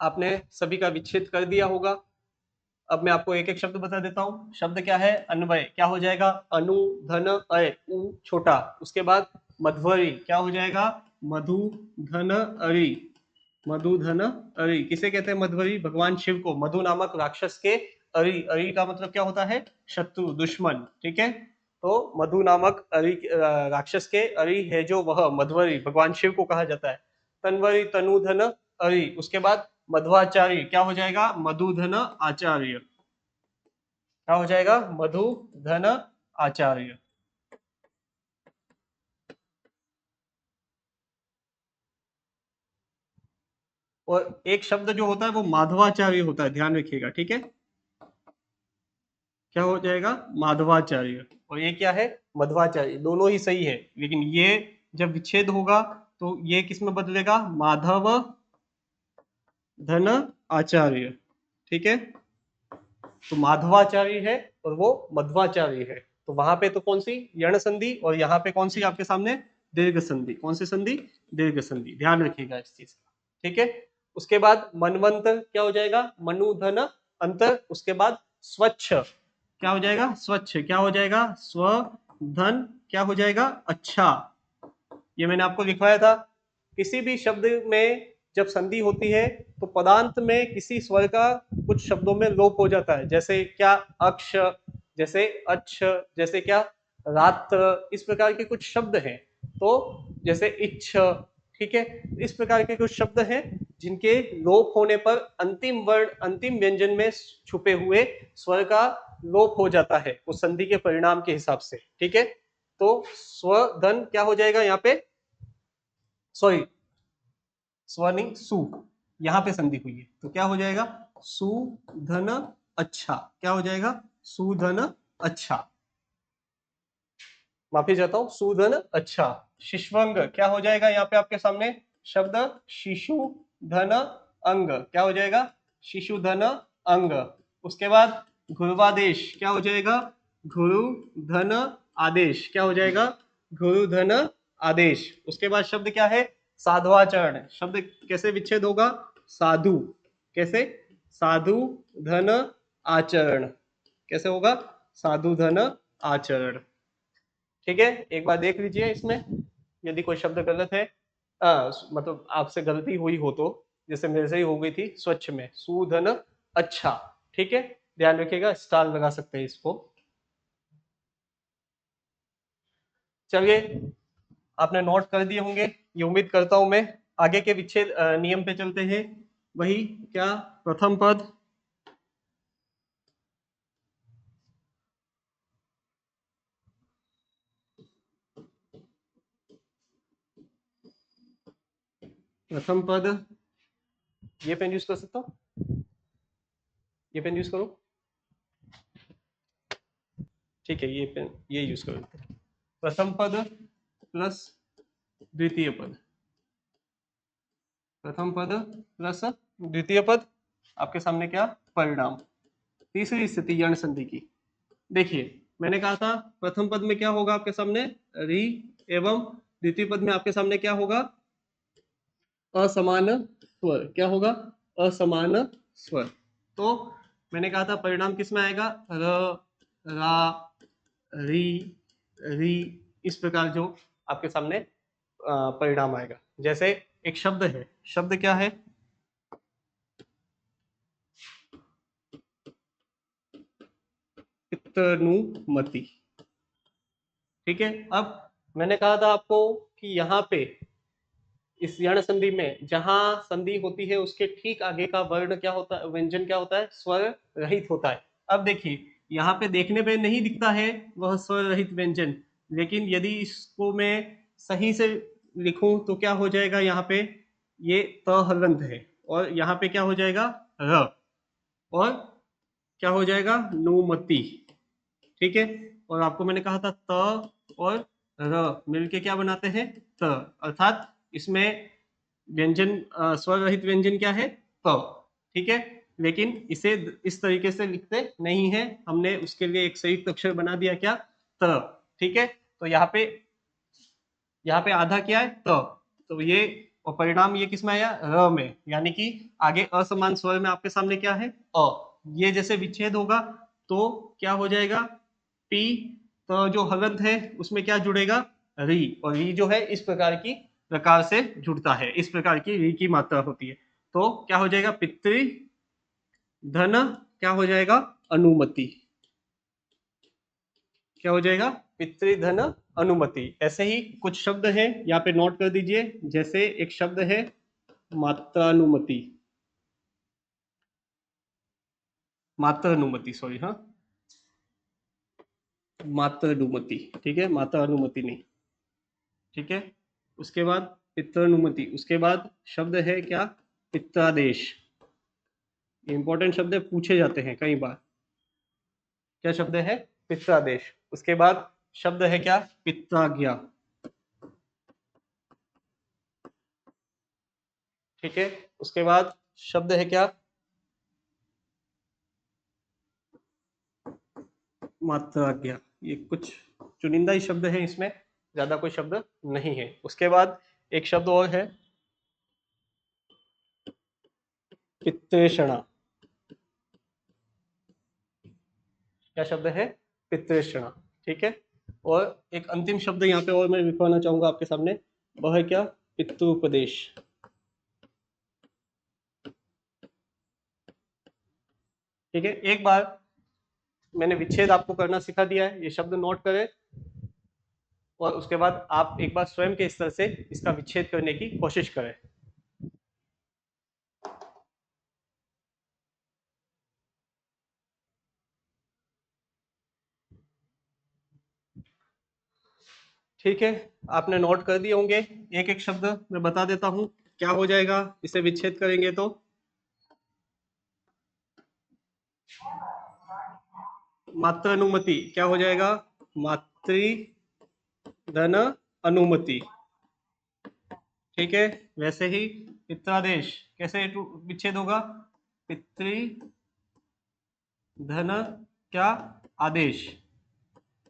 आपने सभी का विच्छेद कर दिया होगा। अब मैं आपको एक एक शब्द बता देता हूँ। शब्द क्या है? अन्वय। क्या हो जाएगा? अनु धन अय, उ छोटा। उसके बाद मध्वरी, क्या हो जाएगा? मधु धन अरि। मधु धन अरि, किसे कहते हैं मध्वरी? भगवान शिव को। मधु नामक राक्षस के अरि, अरि का मतलब क्या होता है? शत्रु, दुश्मन। ठीक है, तो मधु नामक अरि, राक्षस के अरि है जो, वह मध्वरी भगवान शिव को कहा जाता है। तन्वरी, तनु धन अरि। उसके बाद मध्वाचार्य, क्या हो जाएगा? मधु धन आचार्य। क्या हो जाएगा? मधु धन आचार्य। और एक शब्द जो होता है वो माधवाचार्य होता है, ध्यान रखिएगा। ठीक है, क्या हो जाएगा? माधवाचार्य। और ये क्या है? मध्वाचार्य। दोनों ही सही है, लेकिन ये जब विच्छेद होगा तो ये किस में बदलेगा? माधव धन आचार्य। ठीक है, तो माधवाचार्य है और वो मध्वाचार्य है, तो वहां पे तो कौन सी? यण संधि। और यहाँ पे कौन सी आपके सामने? दीर्घ संधि। कौन सी संधि? दीर्घ संधि। ध्यान रखिएगा इस चीज का। ठीक है, उसके बाद मनवंत, क्या हो जाएगा? मनु धन अंतर। उसके बाद स्वच्छ, क्या हो जाएगा? स्वच्छ। क्या हो जाएगा? स्व धन, क्या हो जाएगा? अच्छा। ये मैंने आपको लिखवाया था। किसी भी शब्द में जब संधि होती है तो पदांत में किसी स्वर का कुछ शब्दों में लोप हो जाता है। जैसे क्या? अक्ष, जैसे अच्छ, जैसे क्या? रात्र। इस प्रकार के कुछ शब्द हैं। तो जैसे इच्छ। ठीक है, इस प्रकार के कुछ शब्द हैं जिनके लोप होने पर अंतिम वर्ण, अंतिम व्यंजन में छुपे हुए स्वर का लोप हो जाता है उस संधि के परिणाम के हिसाब से। ठीक है, तो स्वधन क्या हो जाएगा यहाँ पे? सॉरी, स्व नहीं, सु। यहाँ पे संधि हुई है तो क्या हो जाएगा? सुधन अच्छा। क्या हो जाएगा? सुधन अच्छा। माफी चाहता हूं, सुधन अच्छा। शिशवंग, क्या हो जाएगा यहाँ पे आपके सामने? शब्द शिशु धन अंग। क्या हो जाएगा? शिशु धन अंग। उसके बाद गुरुवादेश, क्या हो जाएगा? गुरु धन आदेश। क्या हो जाएगा? गुरु धन आदेश। उसके बाद शब्द क्या है? साधुआचरण। शब्द कैसे विच्छेद होगा? साधु। कैसे? साधु धन आचरण। कैसे होगा? साधु धन आचरण। ठीक है, एक बार देख लीजिए इसमें, यदि कोई शब्द गलत है, मतलब आपसे गलती हुई हो तो, जैसे मेरे से ही हो गई थी स्वच्छ में, सुधन अच्छा। ठीक है, ध्यान रखिएगा, स्टार लगा सकते हैं इसको। चलिए, आपने नोट कर दिए होंगे ये उम्मीद करता हूं मैं। आगे के विच्छेद नियम पे चलते हैं। वही क्या? प्रथम पद, प्रथम पद। ये पेन यूज कर सकता हूँ? ये पेन यूज करो। ठीक है, ये पेन, ये यूज करो। प्रथम पद प्लस द्वितीय पद। प्रथम पद प्लस द्वितीय पद। आपके सामने क्या? परिणाम। तीसरी स्थिति यण संधि की। देखिए, मैंने कहा था प्रथम पद में क्या होगा आपके सामने? री। एवं द्वितीय पद में आपके सामने क्या होगा? असमान स्वर। क्या होगा? असमान स्वर। तो मैंने कहा था परिणाम किस में आएगा? र, रा, री, री। इस प्रकार जो आपके सामने परिणाम आएगा। जैसे एक शब्द है, शब्द क्या है? पित्तनुमति। ठीक है, अब मैंने कहा था आपको कि यहाँ पे इस यण संधि में जहां संधि होती है उसके ठीक आगे का वर्ण क्या होता है, व्यंजन क्या होता है, स्वर रहित होता है। अब देखिए यहाँ पे देखने पे नहीं दिखता है वह स्वर रहित व्यंजन, लेकिन यदि इसको मैं सही से लिखूं तो क्या हो जाएगा, यहाँ पे ये त हलंत है और यहाँ पे क्या हो जाएगा र, और क्या हो जाएगा नुमति। ठीक है, और आपको मैंने कहा था त और र मिलके क्या बनाते हैं त, अर्थात इसमें व्यंजन स्वर रहित व्यंजन क्या है त। ठीक है, लेकिन इसे इस तरीके से लिखते नहीं है, हमने उसके लिए एक संयुक्त अक्षर बना दिया क्या, त। ठीक है, तो यहाँ पे आधा क्या है त, तो ये और परिणाम ये किस में आया, र में, यानी कि आगे असमान स्वर में आपके सामने क्या है अ। ये जैसे विच्छेद होगा तो क्या हो जाएगा, पी, तो जो हलंत है उसमें क्या जुड़ेगा, री, और री जो है इस प्रकार से जुड़ता है, इस प्रकार की री की मात्रा होती है। तो क्या हो जाएगा, पितृ धन क्या हो जाएगा, अनुमति। क्या हो जाएगा, पितृधन अनुमति। ऐसे ही कुछ शब्द हैं यहाँ पे नोट कर दीजिए, जैसे एक शब्द है मात्रानुमति, मात्रानुमति सॉरी, हाँ मात्रानुमति। ठीक है, मात्रा अनुमति नहीं। ठीक है, उसके बाद पित्रानुमति, उसके बाद शब्द है क्या, पित्रादेश। इंपॉर्टेंट शब्द है, पूछे जाते हैं कई बार। क्या शब्द है, पित्रादेश। उसके बाद शब्द है क्या, पित्राज्ञा। ठीक है, उसके बाद शब्द है क्या, मात्राज्ञा। ये कुछ चुनिंदा ही शब्द है, इसमें ज्यादा कोई शब्द नहीं है। उसके बाद एक शब्द और है पित्रेषणा। क्या शब्द है, पित्रेषणा। ठीक है, और एक अंतिम शब्द यहाँ पे और मैं लिखवाना चाहूंगा आपके सामने, वह है क्या, पितृपदेश। ठीक है, एक बार मैंने विच्छेद आपको करना सिखा दिया है, ये शब्द नोट करें और उसके बाद आप एक बार स्वयं के स्तर से इसका विच्छेद करने की कोशिश करें। ठीक है, आपने नोट कर दिए होंगे। एक एक शब्द मैं बता देता हूं क्या हो जाएगा इसे विच्छेद करेंगे तो। मात्रानुमति क्या हो जाएगा, मातृ धन अनुमति। ठीक है, वैसे ही पित्रादेश कैसे विच्छेद होगा, पितृ धन क्या आदेश।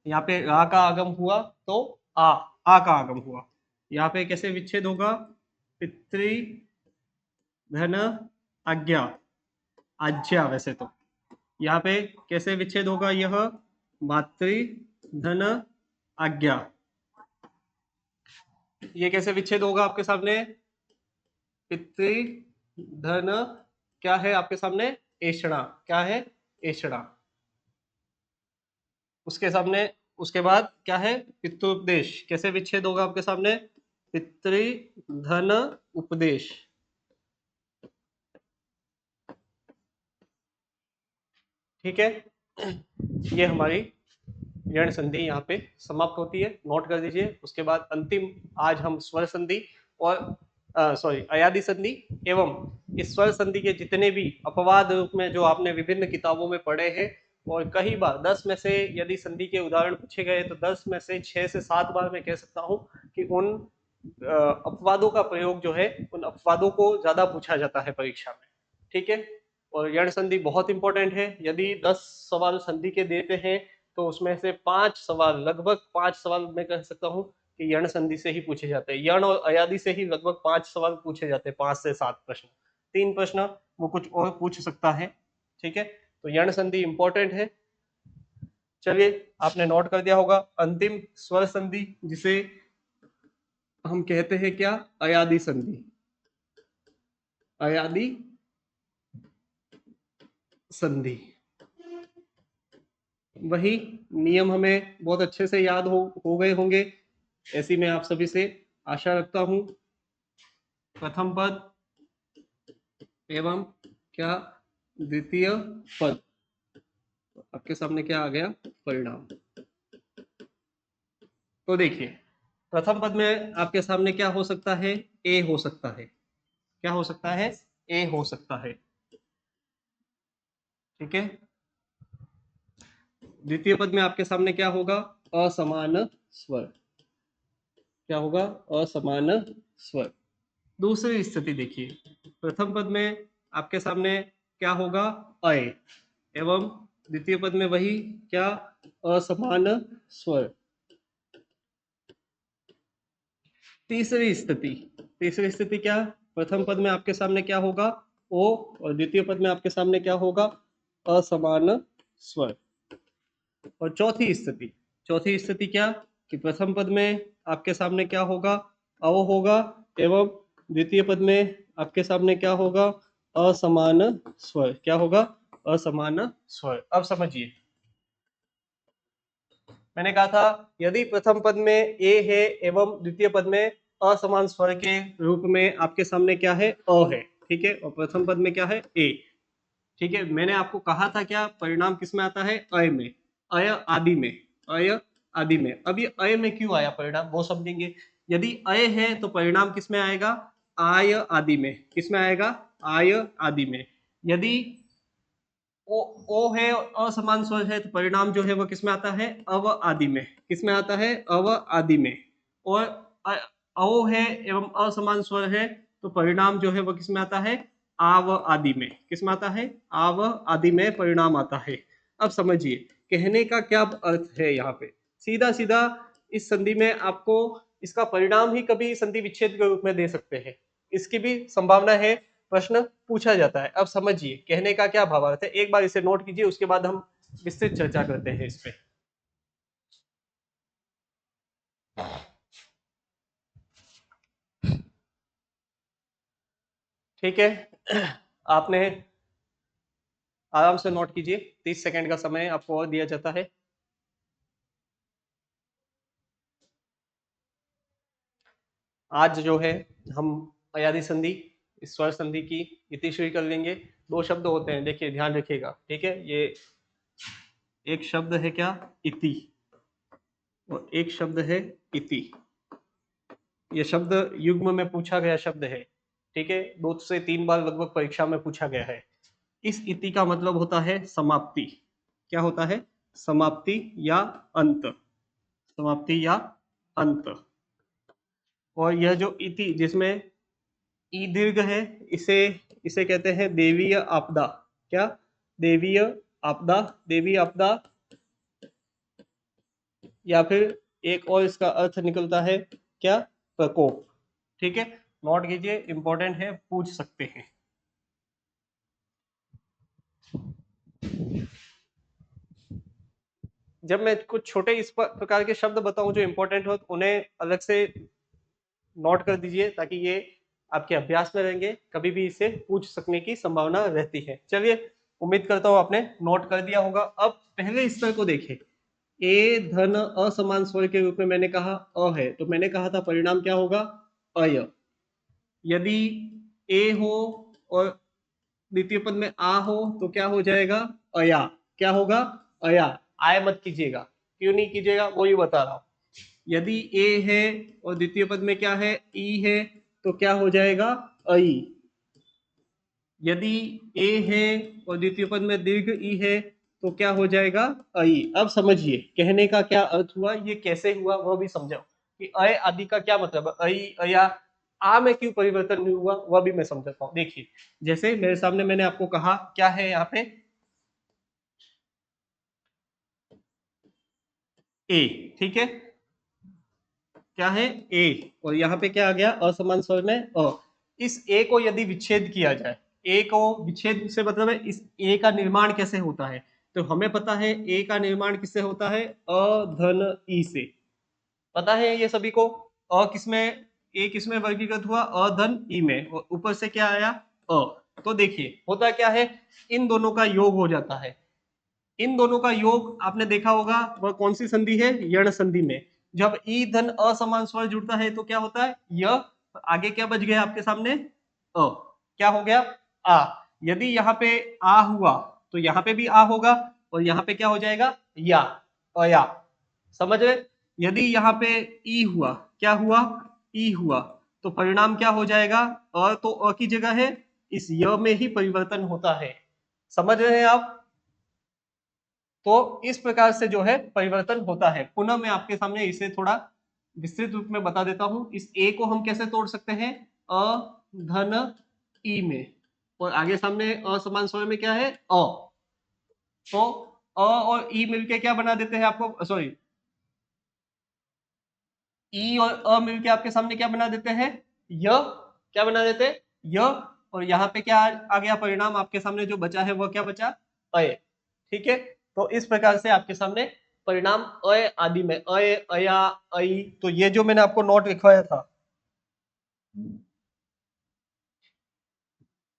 यहाँ पे रा का आगम हुआ तो आ का आगम हुआ। यहाँ पे कैसे विच्छेद होगा, पितृ धन आज्ञा, आज्ञा वैसे तो। यहाँ पे कैसे विच्छेद होगा, यह मातृ धन आज्ञा। ये कैसे विच्छेद होगा आपके सामने, पितृ धन क्या है आपके सामने, एषणा। क्या है, एषणा। उसके सामने उसके बाद क्या है, पितृपदेश। कैसे विच्छेद होगा आपके सामने, पितृ धन उपदेश। ठीक है, ये हमारी यण संधि यहाँ पे समाप्त होती है, नोट कर दीजिए। उसके बाद अंतिम आज हम स्वर संधि और सॉरी अयादि संधि एवं इस स्वर संधि के जितने भी अपवाद रूप में जो आपने विभिन्न किताबों में पढ़े हैं, और कई बार 10 में से यदि संधि के उदाहरण पूछे गए तो 10 में से 6 से 7 बार मैं कह सकता हूँ कि उन अपवादों का प्रयोग जो है, उन अपवादों को ज्यादा पूछा जाता है परीक्षा में। ठीक है, और यण संधि बहुत इंपॉर्टेंट है। यदि 10 सवाल संधि के देते हैं तो उसमें से 5 सवाल, लगभग 5 सवाल मैं कह सकता हूँ कि यण संधि से ही पूछे जाते हैं। यण और अयादि से ही लगभग 5 सवाल पूछे जाते हैं, 5 से 7 प्रश्न। 3 प्रश्न वो कुछ और पूछ सकता है। ठीक है, तो यण संधि इंपॉर्टेंट है। चलिए, आपने नोट कर दिया होगा अंतिम स्वर संधि जिसे हम कहते हैं क्या, अयादि संधि। अयादि संधि। वही नियम हमें बहुत अच्छे से याद हो गए होंगे, ऐसी मैं आप सभी से आशा रखता हूं। प्रथम पद एवं क्या द्वितीय पद, आपके सामने क्या आ गया, परिणाम। तो देखिए प्रथम पद में आपके सामने क्या हो सकता है, ए हो सकता है। क्या हो सकता है, ए हो सकता है। ठीक है। द्वितीय पद में आपके सामने क्या होगा, असमान स्वर। क्या होगा, असमान स्वर। दूसरी स्थिति देखिए, प्रथम पद में आपके सामने क्या होगा, अय, एवं द्वितीय पद में वही क्या, असमान स्वर। तीसरी स्थिति क्या, प्रथम पद में आपके सामने क्या होगा, ओ, और द्वितीय पद में आपके सामने क्या होगा, असमान स्वर। और चौथी स्थिति क्या, कि प्रथम पद में आपके सामने क्या होगा, अव होगा, एवं द्वितीय पद में आपके सामने क्या होगा, असमान स्वर। क्या होगा, असमान स्वर। अब समझिए, मैंने कहा था यदि प्रथम पद में ए है एवं द्वितीय पद में असमान स्वर के रूप में आपके सामने क्या है, अ है, ठीक है, और प्रथम पद में क्या है, ए। ठीक है, मैंने आपको कहा था क्या, परिणाम किस में आता है, अय में, अय आदि में, अय आदि में। अब ये अय में क्यों आया परिणाम, वो समझेंगे। यदि अय है तो परिणाम किस में आएगा, आय आदि में। किस में आएगा, आय आदि में। यदि ओ है, असमान स्वर है, तो परिणाम जो है वो किस में आता है, अव आदि में। किस में आता है, अव आदि में। और अ है एवं असमान स्वर है, तो परिणाम जो है वो किस में आता है, आव आदि में। किस में आता है, आव आदि में परिणाम आता है। अब समझिए कहने का क्या अर्थ है, यहाँ पे सीधा सीधा इस संधि में आपको इसका परिणाम ही कभी संधि विच्छेद के रूप में दे सकते हैं, इसकी भी संभावना है, प्रश्न पूछा जाता है। अब समझिए कहने का क्या भावार्थ है, एक बार इसे नोट कीजिए, उसके बाद हम विस्तृत चर्चा करते हैं इस पे। ठीक है, आपने आराम से नोट कीजिए, 30 सेकंड का समय आपको और दिया जाता है। आज जो है हम अयादि संधि, इस स्वर संधि की इति शुरू कर लेंगे। दो शब्द होते हैं, देखिए ध्यान रखिएगा, ठीक है। ये एक शब्द है क्या, इति, और एक शब्द है इति। ये शब्द युग्म में पूछा गया शब्द है, ठीक है, 2 से 3 बार लगभग परीक्षा में पूछा गया है। इस इति का मतलब होता है समाप्ति। क्या होता है, समाप्ति या अंत, समाप्ति या अंत। और यह जो इति जिसमें ई दीर्घ है, इसे इसे कहते हैं देवीय आपदा। क्या, देवीय आपदा, देवी आपदा, या फिर एक और इसका अर्थ निकलता है क्या, प्रकोप। ठीक है, नोट कीजिए, इंपॉर्टेंट है, पूछ सकते हैं। जब मैं कुछ छोटे इस प्रकार के शब्द बताऊं जो इंपॉर्टेंट हो, उन्हें अलग से नोट कर दीजिए, ताकि ये आपके अभ्यास में रहेंगे, कभी भी इसे पूछ सकने की संभावना रहती है। चलिए, उम्मीद करता हूं आपने नोट कर दिया होगा। अब पहले स्तर को देखें, ए धन असमान स्वर के रूप में मैंने कहा अ है, तो मैंने कहा था परिणाम क्या होगा, अय। यदि ए हो और द्वितीय पद में आ हो, तो क्या हो जाएगा, अया। क्या होगा, अया। आय मत कीजिएगा, क्यों नहीं कीजिएगा, वो ही बता रहा हूं। यदि ए है और द्वितीय पद में क्या है, ई है, तो क्या हो जाएगा, अई। यदि ए है और द्वितीय पद में दीर्घ ई है, तो क्या हो जाएगा, अई। अब समझिए कहने का क्या अर्थ हुआ, ये कैसे हुआ वह भी समझाओ, कि अय आदि का क्या मतलब है, अई अया। आ में क्यों परिवर्तन नहीं हुआ वह भी मैं समझाता हूं। देखिए, जैसे मेरे सामने मैंने आपको कहा क्या है यहाँ पे, ए, ठीक है, क्या है, ए, और यहाँ पे क्या आ गया, असमान स्वर में अ। इस ए को यदि विच्छेद किया जाए, ए को विच्छेद से मतलब है इस ए का निर्माण कैसे होता है, तो हमें पता है ए का निर्माण किससे होता है, अ धन ई से। पता है ये सभी को, अ किसमें, ए किसमें वर्गीकृत हुआ, अ धन ई में, और ऊपर से क्या आया, अ। तो देखिए होता क्या है, इन दोनों का योग हो जाता है, इन दोनों का योग आपने देखा होगा, वह कौन सी संधि है? यण संधि में। जब ई धन असमान स्वर जुड़ता है तो क्या होता है? य। आगे क्या बच गया आपके सामने? अ। क्या हो गया? आ। यदि यहाँ पे आ हुआ तो यहाँ पे भी आ होगा, और यहाँ पे क्या हो जाएगा? या, अया। समझ रहे? यदि यहाँ पे ई हुआ, क्या हुआ? ई हुआ, तो परिणाम क्या हो जाएगा? अ तो अ की जगह है, इस य में ही परिवर्तन होता है। समझ रहे हैं आप? तो इस प्रकार से जो है परिवर्तन होता है। पुनः मैं आपके सामने इसे थोड़ा विस्तृत रूप में बता देता हूं। इस ए को हम कैसे तोड़ सकते हैं? अ धन ई में, और आगे सामने असमान स्वर में क्या है? अ। तो अ और ई मिलके क्या बना देते हैं आपको? सॉरी, ई और अ मिलके आपके सामने क्या बना देते हैं? य। क्या बना देते हैं? य। और यहाँ पे क्या आ गया परिणाम आपके सामने? जो बचा है वह क्या बचा? अय। ठीक है, तो इस प्रकार से आपके सामने परिणाम अय आदि में, अय, अया, अई, तो ये जो मैंने आपको नोट लिखवाया था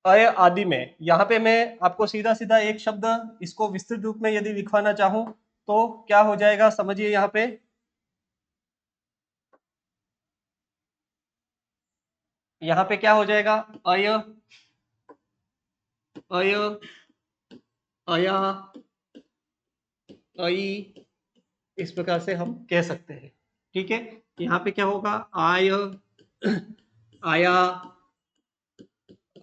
अय आदि में, यहाँ पे मैं आपको सीधा सीधा एक शब्द इसको विस्तृत रूप में यदि लिखवाना चाहूं तो क्या हो जाएगा? समझिए, यहाँ पे क्या हो जाएगा? अय, अय, अया, अई, इस प्रकार से हम कह सकते हैं। ठीक है, यहाँ पे क्या होगा? आय, आया,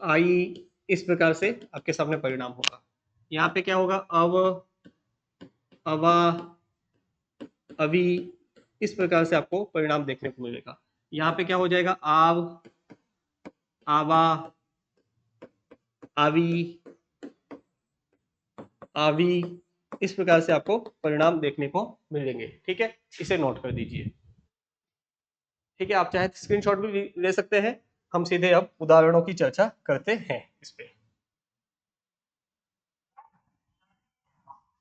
आई, इस प्रकार से आपके सामने परिणाम होगा। यहाँ पे क्या होगा? अव, अवा, अवी, इस प्रकार से आपको परिणाम देखने को मिलेगा। यहाँ पे क्या हो जाएगा? आव, आवा, आवी, आवी, इस प्रकार से आपको परिणाम देखने को मिलेंगे। ठीक है, इसे नोट कर दीजिए। ठीक है, आप चाहे स्क्रीनशॉट भी ले सकते हैं। हम सीधे अब उदाहरणों की चर्चा करते हैं इस पे।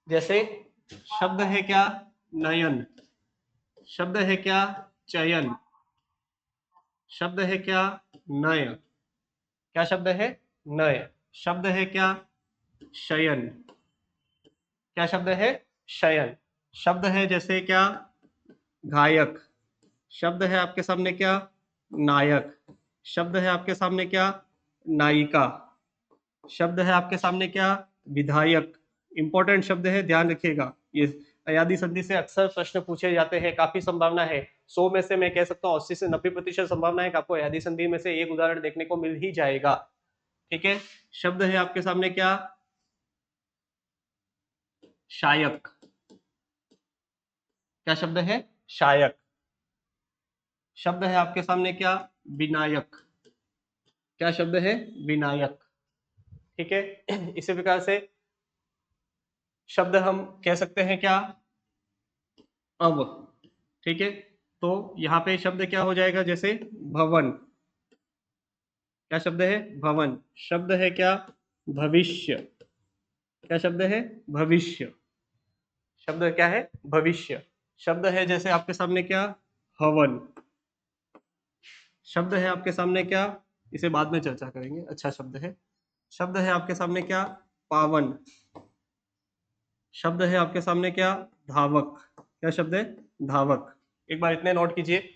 जैसे शब्द है क्या? नयन। शब्द है क्या? चयन। शब्द है क्या? नय। क्या शब्द है? नय। शब्द है क्या? शयन। क्या शब्द है? शयन। शब्द है जैसे क्या? गायक। शब्द है आपके सामने क्या? नायक। शब्द है आपके सामने क्या? नायिका। शब्द है आपके सामने क्या? विधायक। इंपॉर्टेंट शब्द है, ध्यान रखिएगा। ये अयादी संधि से अक्सर प्रश्न पूछे जाते हैं। काफी संभावना है, 100 में से मैं कह सकता हूँ 80 से 90% संभावना है कि आपको अयादी संधि में से एक उदाहरण देखने को मिल ही जाएगा। ठीक है, शब्द है आपके सामने क्या? शायक। क्या शब्द है? शायक। शब्द है आपके सामने क्या? विनायक। क्या शब्द है? विनायक। ठीक है, इसी प्रकार से शब्द हम कह सकते हैं क्या? अब। ठीक है, तो यहाँ पे शब्द क्या हो जाएगा? जैसे भवन। क्या शब्द है? भवन। शब्द है क्या? भविष्य। क्या शब्द है? भविष्य। शब्द क्या है? भविष्य। शब्द है जैसे आपके सामने क्या? हवन। शब्द है आपके सामने क्या? इसे बाद में चर्चा करेंगे, अच्छा शब्द है। शब्द है आपके सामने क्या? पावन। शब्द है आपके सामने क्या? धावक। क्या शब्द है? धावक। एक बार इतने नोट कीजिए।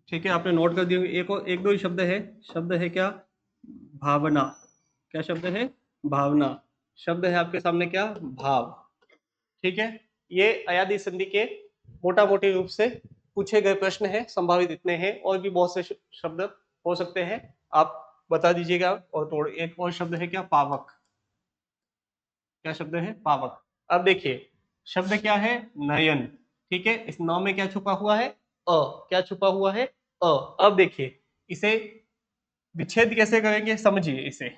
ठीक है, आपने नोट कर दिया। एक और एक दो ही शब्द है। शब्द है क्या? भावना। क्या शब्द है? भावना। शब्द है आपके सामने क्या? भाव। ठीक है, ये अयादी संधि के मोटा मोटी रूप से पूछे गए प्रश्न हैं। संभावित इतने हैं, और भी बहुत से शब्द हो सकते हैं, आप बता दीजिएगा। और थोड़ा एक और शब्द है क्या? पावक। क्या शब्द है? पावक। अब देखिए, शब्द क्या है? नयन। ठीक है, इस नाम में क्या छुपा हुआ है? अ। क्या छुपा हुआ है? अ। अब देखिए, इसे विच्छेद कैसे करेंगे, समझिए इसे।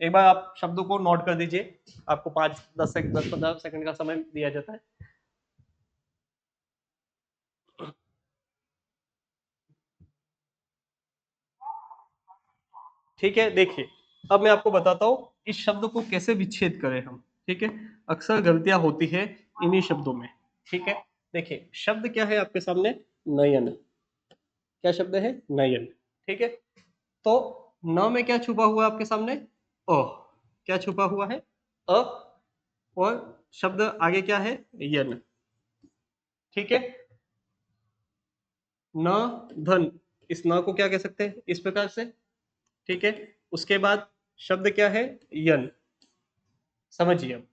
एक बार आप शब्दों को नोट कर दीजिए। आपको 5-10-15 सेकंड का समय दिया जाता है। ठीक है, देखिए, अब मैं आपको बताता हूं इस शब्द को कैसे विच्छेद करें हम, ठीक है। अक्सर गलतियां होती है इन्हीं शब्दों में, ठीक है। देखिए शब्द क्या है आपके सामने, नयन। क्या शब्द है, नयन, ठीक है। तो न में क्या छुपा हुआ है आपके सामने, अ। क्या छुपा हुआ है, अ। और शब्द आगे क्या है, यन, ठीक है। न धन, इस न को क्या कह सकते हैं, इस प्रकार से, ठीक है। उसके बाद शब्द क्या है, यन। समझिए अब,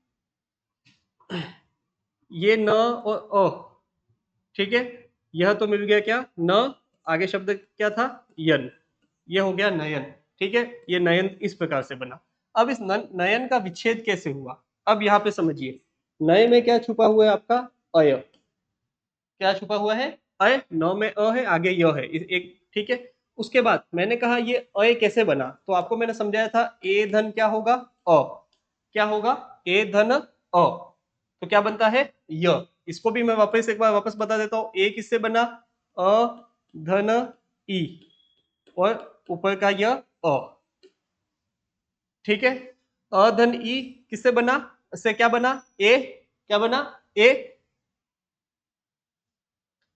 ये न और अ, ठीक है। यह तो मिल गया क्या, न, आगे शब्द क्या था, यन। ये हो गया नयन, ठीक है। ये नयन इस प्रकार से बना। अब इस नयन का विच्छेद कैसे हुआ, अब यहाँ पे समझिए। नय में क्या छुपा हुआ है आपका, अय। क्या छुपा हुआ है, अय। नौ में अ है, आगे य है, एक, ठीक है। उसके बाद मैंने कहा ये अय कैसे बना, तो आपको मैंने समझाया था ए धन क्या होगा, अ। क्या होगा, ए धन अ, तो क्या बनता है, य। इसको भी मैं वापस एक बार वापस बता देता हूँ। ए किससे बना, अ धन ई, और ऊपर का य अ, ठीक है। अ धन ई किससे बना, से क्या बना, ए। क्या बना, ए।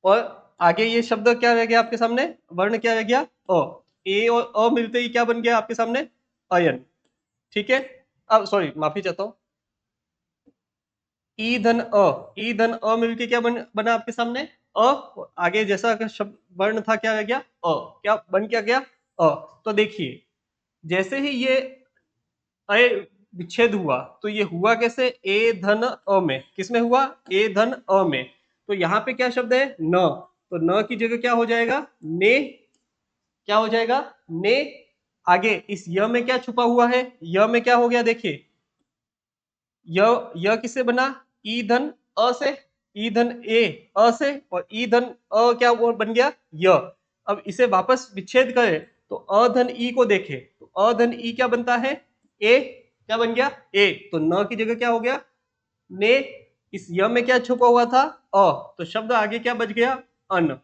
और आगे ये शब्द क्या रह गया आपके सामने, वर्ण क्या रह गया, अ। ए और अ मिलते ही क्या बन गया आपके सामने, अयन, ठीक है। अब सॉरी, माफी चाहता हूँ। ई धन अ, ई धन अ मिलके क्या बना आपके सामने, अ। आगे जैसा का शब्द वर्ण था क्या रह गया, अ। क्या बन क्या गया, अ। तो देखिए जैसे ही ये अय विच्छेद हुआ, तो ये हुआ कैसे, ए धन अ में, किसमें हुआ, ए धन अ में। तो यहाँ पे क्या शब्द है, न। तो न की जगह क्या हो जाएगा, ने। क्या हो जाएगा, ने। आगे इस य में क्या छुपा हुआ है, य में क्या हो गया, देखिए य किससे बना, ई धन अ से, ई धन ए अ से, और ई धन अ क्या वो बन गया, य। अब इसे वापस विच्छेद करें तो अ धन ई को देखें, तो अ धन ई क्या बनता है, ए। क्या बन गया, ए। तो न की जगह क्या हो गया, ने। इस य में क्या छुपा हुआ था, अ। तो शब्द आगे क्या बच गया, अन।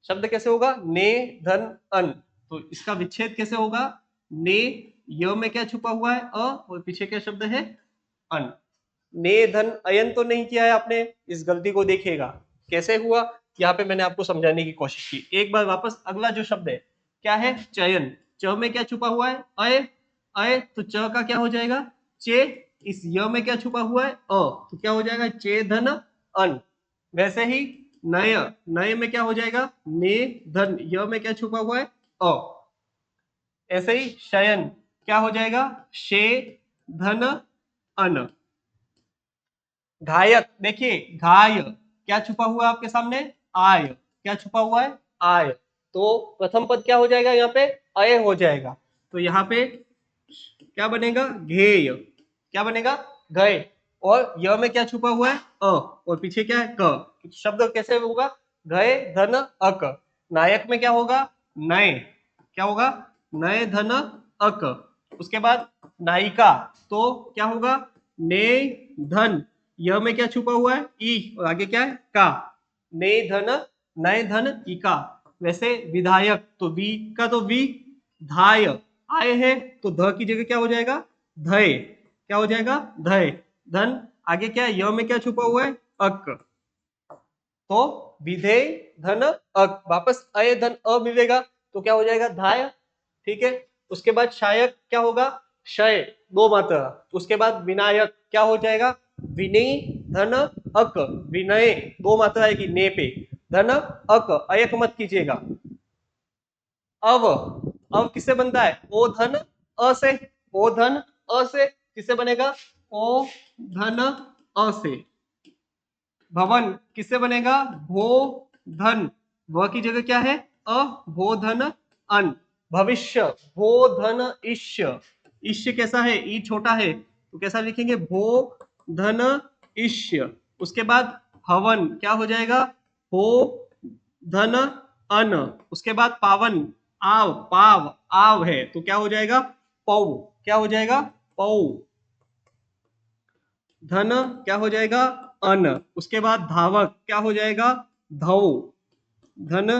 शब्द कैसे होगा, ने धन अन। तो इसका विच्छेद कैसे होगा, ने, य में क्या छुपा हुआ है, अ, और पीछे क्या शब्द है, अन। ने धन अयन तो नहीं किया है आपने, इस गलती को देखिएगा कैसे हुआ। यहाँ पे मैंने आपको समझाने की कोशिश की। एक बार वापस अगला जो शब्द है क्या है, चयन। च में क्या छुपा हुआ है, अय। अय तो च का क्या हो जाएगा, चे। इस य में क्या छुपा हुआ है, अ। तो क्या हो जाएगा, चे धन अन। वैसे ही नय, नय में क्या हो जाएगा, ने धन, य में क्या छुपा हुआ है, अ। ऐसे ही शयन क्या हो जाएगा, शे धन अन। घायक, देखिए घाय क्या छुपा हुआ है आपके सामने, आय। क्या छुपा हुआ है, आय। तो प्रथम पद क्या हो जाएगा यहाँ पे, अय हो जाएगा। तो यहाँ पे क्या बनेगा, घेय। क्या बनेगा, गए। और य में क्या छुपा हुआ है, अ। और पीछे क्या है, क। शब्द कैसे होगा, गए धन अक। नायक में क्या होगा, नय। क्या होगा, नय धन अक। उसके बाद नायिका, तो क्या होगा, ने धन, यह में क्या छुपा हुआ है, ई, और आगे क्या है, का। ने धन, नय धन इका। वैसे विधायक, तो वी का तो वी, धाय, आय है, तो ध की जगह क्या हो जाएगा, धय। क्या हो जाएगा, धय। धन, आगे क्या है, य में क्या छुपा हुआ है, अक। तो विधेय धन अक, वापस अय धन अ मिलेगा, तो क्या हो जाएगा, धाय, ठीक है। उसके बाद शायक क्या होगा, शय, दो मात्रा। उसके बाद विनायक क्या हो जाएगा, विनय धन अक। विनय दो मात्रा आएगी ने पे, धन अक, अयक मत कीजिएगा। अव, अव किससे बनता है, ओ धन अ से। ओ धन अ से किससे बनेगा, ओ धन अ से। भवन किससे बनेगा, भो धन, व की जगह क्या है, अ, भो धन अन। भविष्य, भो धन इष्य। इष्य कैसा है, ई छोटा है, तो कैसा लिखेंगे, भो धन इष्य। उसके बाद हवन क्या हो जाएगा, हो धन अन। उसके बाद पावन, आव, पाव, आव है, तो क्या हो जाएगा, पौ। क्या हो जाएगा, पौ। धन क्या हो जाएगा, अन। उसके बाद धावक क्या हो जाएगा, धौ। धन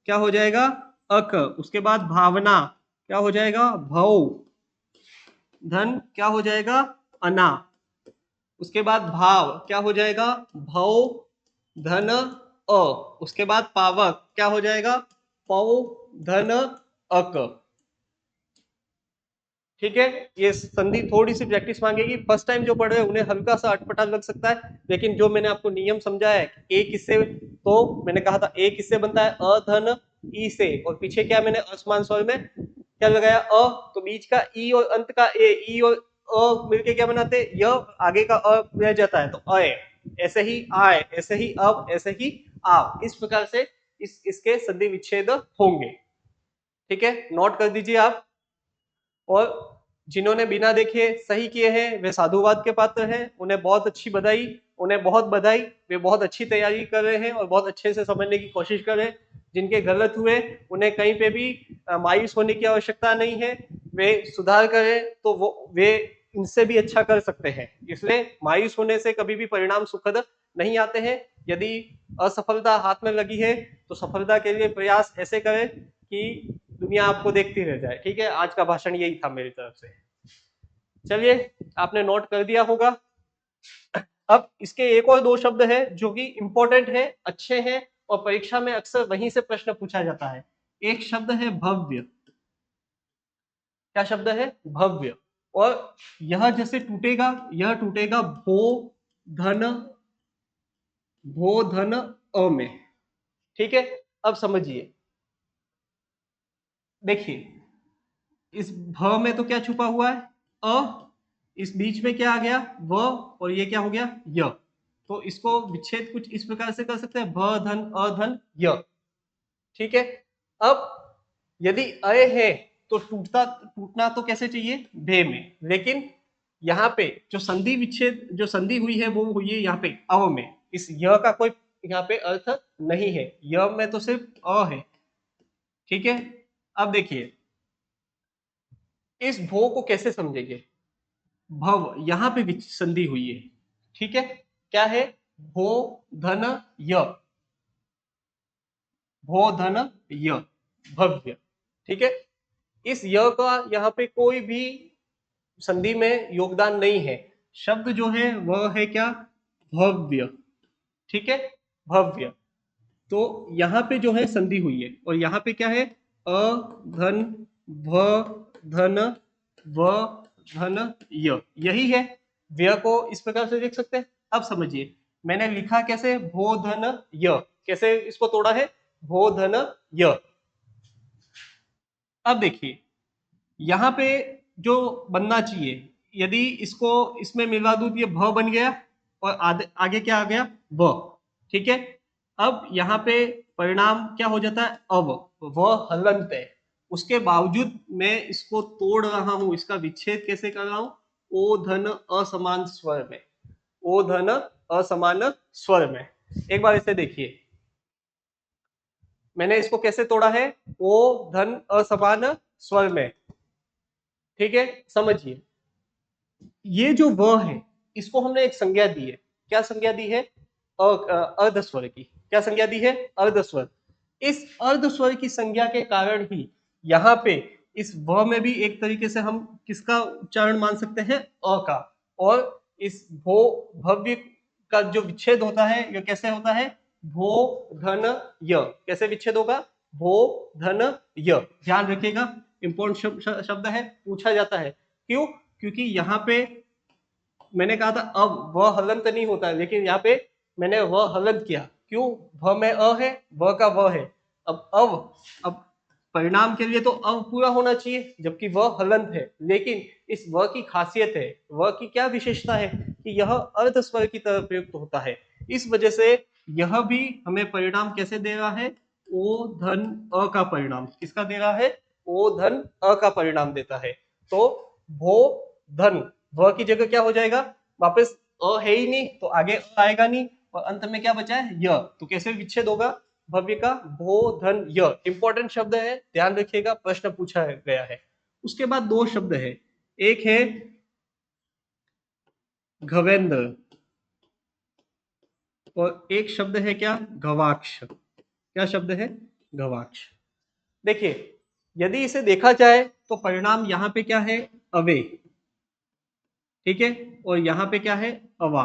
क्या हो जाएगा, अक। उसके बाद भावना क्या हो जाएगा, भौ। धन क्या हो जाएगा, अना। उसके बाद भाव क्या हो जाएगा, भव धन अ। उसके बाद पावक क्या हो जाएगा, पौ धन अक। ठीक है, ये संधि थोड़ी सी प्रैक्टिस मांगेगी। फर्स्ट टाइम जो पढ़ रहे हैं उन्हें हल्का सा अटपटा लग सकता है, लेकिन जो मैंने आपको नियम समझाया है, ए किससे, तो मैंने कहा था ए किससे बनता है, अ धन ई से, और पीछे क्या मैंने असमान स्वर में क्या लगाया, अ, तो बीच का ई और अंत का ए, ई और अ मिलके क्या बनाते हैं, य, आगे का अ रह जाता है तो अय। ऐसे ही आय, ऐसे ही अब, ऐसे ही आप, इस प्रकार से इसके संधि विच्छेद होंगे। ठीक है, नोट कर दीजिए आप। और जिन्होंने बिना देखे सही किए हैं वे साधुवाद के पात्र हैं, उन्हें बहुत अच्छी बधाई, उन्हें बहुत बधाई। वे बहुत अच्छी तैयारी कर रहे हैं और बहुत अच्छे से समझने की कोशिश कर रहे हैं। जिनके गलत हुए उन्हें कहीं पे भी मायूस होने की आवश्यकता नहीं है। वे सुधार करें तो वे इनसे भी अच्छा कर सकते हैं। इसलिए मायूस होने से कभी भी परिणाम सुखद नहीं आते हैं। यदि असफलता हाथ में लगी है तो सफलता के लिए प्रयास ऐसे करें कि दुनिया आपको देखती रह जाए। ठीक है, आज का भाषण यही था मेरी तरफ से। चलिए, आपने नोट कर दिया होगा। अब इसके एक और दो शब्द है जो कि इंपॉर्टेंट है, अच्छे हैं, और परीक्षा में अक्सर वहीं से प्रश्न पूछा जाता है। एक शब्द है भव्य। क्या शब्द है, भव्य। और यह जैसे टूटेगा, यह टूटेगा धन भो धन अ में। ठीक है, अब समझिए, देखिए इस भ में तो क्या छुपा हुआ है, अ, इस बीच में क्या आ गया, व, और ये क्या हो गया, य। तो इसको विच्छेद कुछ इस प्रकार से कर सकते हैं, भ धन अ धन य। ठीक है, अब यदि अय है तो टूटना तो कैसे चाहिए, भे में, लेकिन यहाँ पे जो संधि विच्छेद जो संधि हुई है वो हुई है यहाँ पे अव में। इस य का कोई यहाँ पे अर्थ नहीं है, य में तो सिर्फ अ है। ठीक है, अब देखिए इस भो को कैसे समझेंगे, भव यहाँ पे संधि हुई है। ठीक है, क्या है, भो धन य, भो धन य, भव्य। ठीक है, इस य का यहाँ पे कोई भी संधि में योगदान नहीं है। शब्द जो है वह है क्या, भव्य। ठीक है, भव्य। तो यहाँ पे जो है संधि हुई है, और यहाँ पे क्या है, अ धन भ धन व धन य, यही है। व्यय को इस प्रकार से देख सकते हैं। अब समझिए मैंने लिखा कैसे, भो धन य, कैसे इसको तोड़ा है, भो धन य। अब देखिए यहाँ पे जो बनना चाहिए, यदि इसको इसमें मिला दूं तो ये भ बन गया, और आगे क्या आ गया, व। ठीक है, अब यहाँ पे परिणाम क्या हो जाता है, अव, व हलंत है। उसके बावजूद मैं इसको तोड़ रहा हूं, इसका विच्छेद कैसे कर रहा हूं, ओ धन असमान स्वर में, ओ धन असमान स्वर में। एक बार इसे देखिए, मैंने इसको कैसे तोड़ा है, ओ धन असमान स्वर में। ठीक है, समझिए ये जो व है इसको हमने एक संज्ञा दी है। क्या संज्ञा दी है, अर्धस्वर की। क्या संज्ञा दी है, अर्धस्वर। इस अर्धस्वर की संज्ञा के कारण ही यहाँ पे इस व में भी एक तरीके से हम किसका उच्चारण मान सकते हैं, अ का। और इस भो भव्य का जो विच्छेद होता है यह कैसे होता है, भो धन य। कैसे विच्छेद होगा, भो धन य। ध्यान रखिएगा, इंपॉर्टेंट शब्द है, पूछा जाता है। क्यों, क्योंकि यहाँ पे मैंने कहा था अब वह हलंत नहीं होता है, लेकिन यहाँ पे मैंने वह हलंत किया। क्यों, भ में अ है, व का व है। अब परिणाम के लिए तो अव पूरा होना चाहिए, जबकि वह हलंत है। लेकिन इस व की खासियत है, व की क्या विशेषता है कि यह अर्ध स्वर की तरह प्रयुक्त होता है। इस वजह से यह भी हमें परिणाम कैसे दे रहा है, ओ धन अ का परिणाम। किसका दे रहा है, ओ धन अ का परिणाम देता है। तो भो धन, व की जगह क्या हो जाएगा, वापस अ है ही नहीं तो आगे अ आएगा नहीं, और अंत में क्या बचा है, य। तो कैसे विच्छेद होगा भव्य का, भो धन य। इंपॉर्टेंट शब्द है, ध्यान रखिएगा, प्रश्न पूछा गया है। उसके बाद दो शब्द है, एक है घवेंद्र, और एक शब्द है क्या, गवाक्ष। क्या शब्द है, गवाक्ष। देखिए यदि इसे देखा जाए तो परिणाम यहाँ पे क्या है, अवे। ठीक है, और यहाँ पे क्या है, अवा।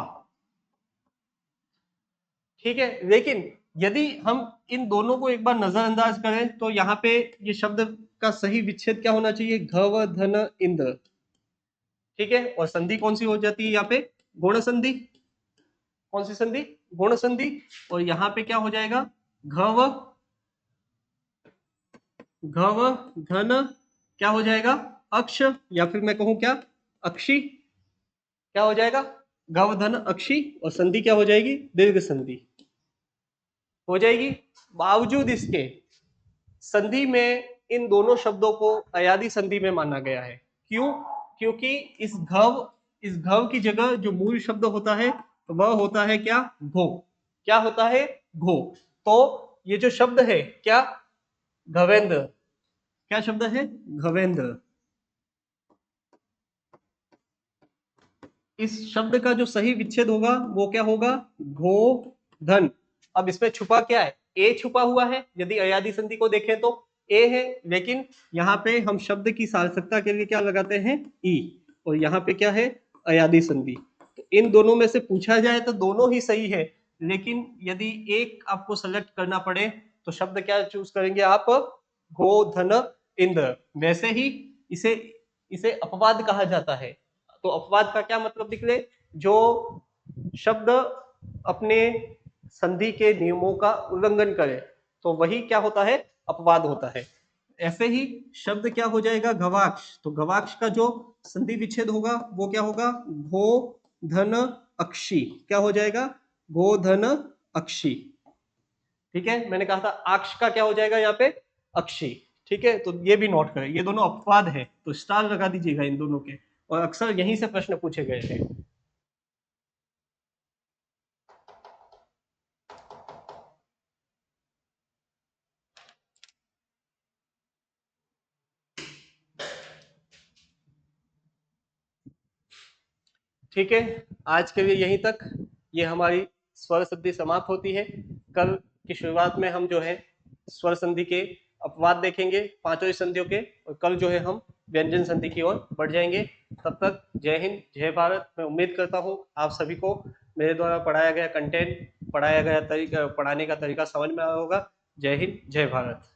ठीक है, लेकिन यदि हम इन दोनों को एक बार नजरअंदाज करें तो यहाँ पे ये शब्द का सही विच्छेद क्या होना चाहिए, घव धन इंद्र। ठीक है, और संधि कौन सी हो जाती है यहाँ पे, गुण संधि। कौन सी संधि, गुण संधि। और यहाँ पे क्या हो जाएगा, घव घव धन क्या हो जाएगा, अक्ष, या फिर मैं कहूं क्या, अक्षी। क्या हो जाएगा, घव धन अक्षी, और संधि क्या हो जाएगी, दीर्घ संधि हो जाएगी। बावजूद इसके संधि में इन दोनों शब्दों को अयादी संधि में माना गया है। क्यों, क्योंकि इस घव की जगह जो मूल शब्द होता है वह होता है क्या, घो। क्या होता है, घो। तो ये जो शब्द है क्या, घवेंद्र। क्या शब्द है, घवेंद्र। इस शब्द का जो सही विच्छेद होगा वो क्या होगा, घो धन। अब इसमें छुपा क्या है, ए छुपा हुआ है, यदि अयादी संधि को देखें तो ए है, लेकिन यहाँ पे हम शब्द की सार्थकता के लिए क्या लगाते हैं, ई। और यहाँ पे क्या है, अयादी संधि। तो इन दोनों में से पूछा जाए तो दोनों ही सही है, लेकिन यदि एक आपको सेलेक्ट करना पड़े तो शब्द क्या चूज करेंगे आप, घो धन इंद्र। वैसे ही इसे इसे अपवाद कहा जाता है। तो अपवाद का क्या मतलब निकले, जो शब्द अपने संधि के नियमों का उल्लंघन करे तो वही क्या होता है, अपवाद होता है। ऐसे ही शब्द क्या हो जाएगा, गवाक्ष। तो गवाक्ष का जो संधि विच्छेद होगा वो क्या होगा, घो धन अक्षी। क्या हो जाएगा, घो धन अक्षी। ठीक है, मैंने कहा था अक्ष का क्या हो जाएगा यहाँ पे, अक्षी। ठीक है, तो ये भी नोट करें, ये दोनों अपवाद है तो स्टार लगा दीजिएगा इन दोनों के, और अक्सर यहीं से प्रश्न पूछे गए थे। ठीक है, आज के लिए यहीं तक। ये हमारी स्वर संधि समाप्त होती है। कल की शुरुआत में हम जो है स्वर संधि के अपवाद देखेंगे, पांचों ही संधियों के, और कल जो है हम व्यंजन संधि की ओर बढ़ जाएंगे। तब तक जय हिंद, जय भारत। मैं उम्मीद करता हूँ आप सभी को मेरे द्वारा पढ़ाया गया कंटेंट, पढ़ाया गया तरीका, पढ़ाने का तरीका समझ में आया होगा। जय हिंद, जय भारत।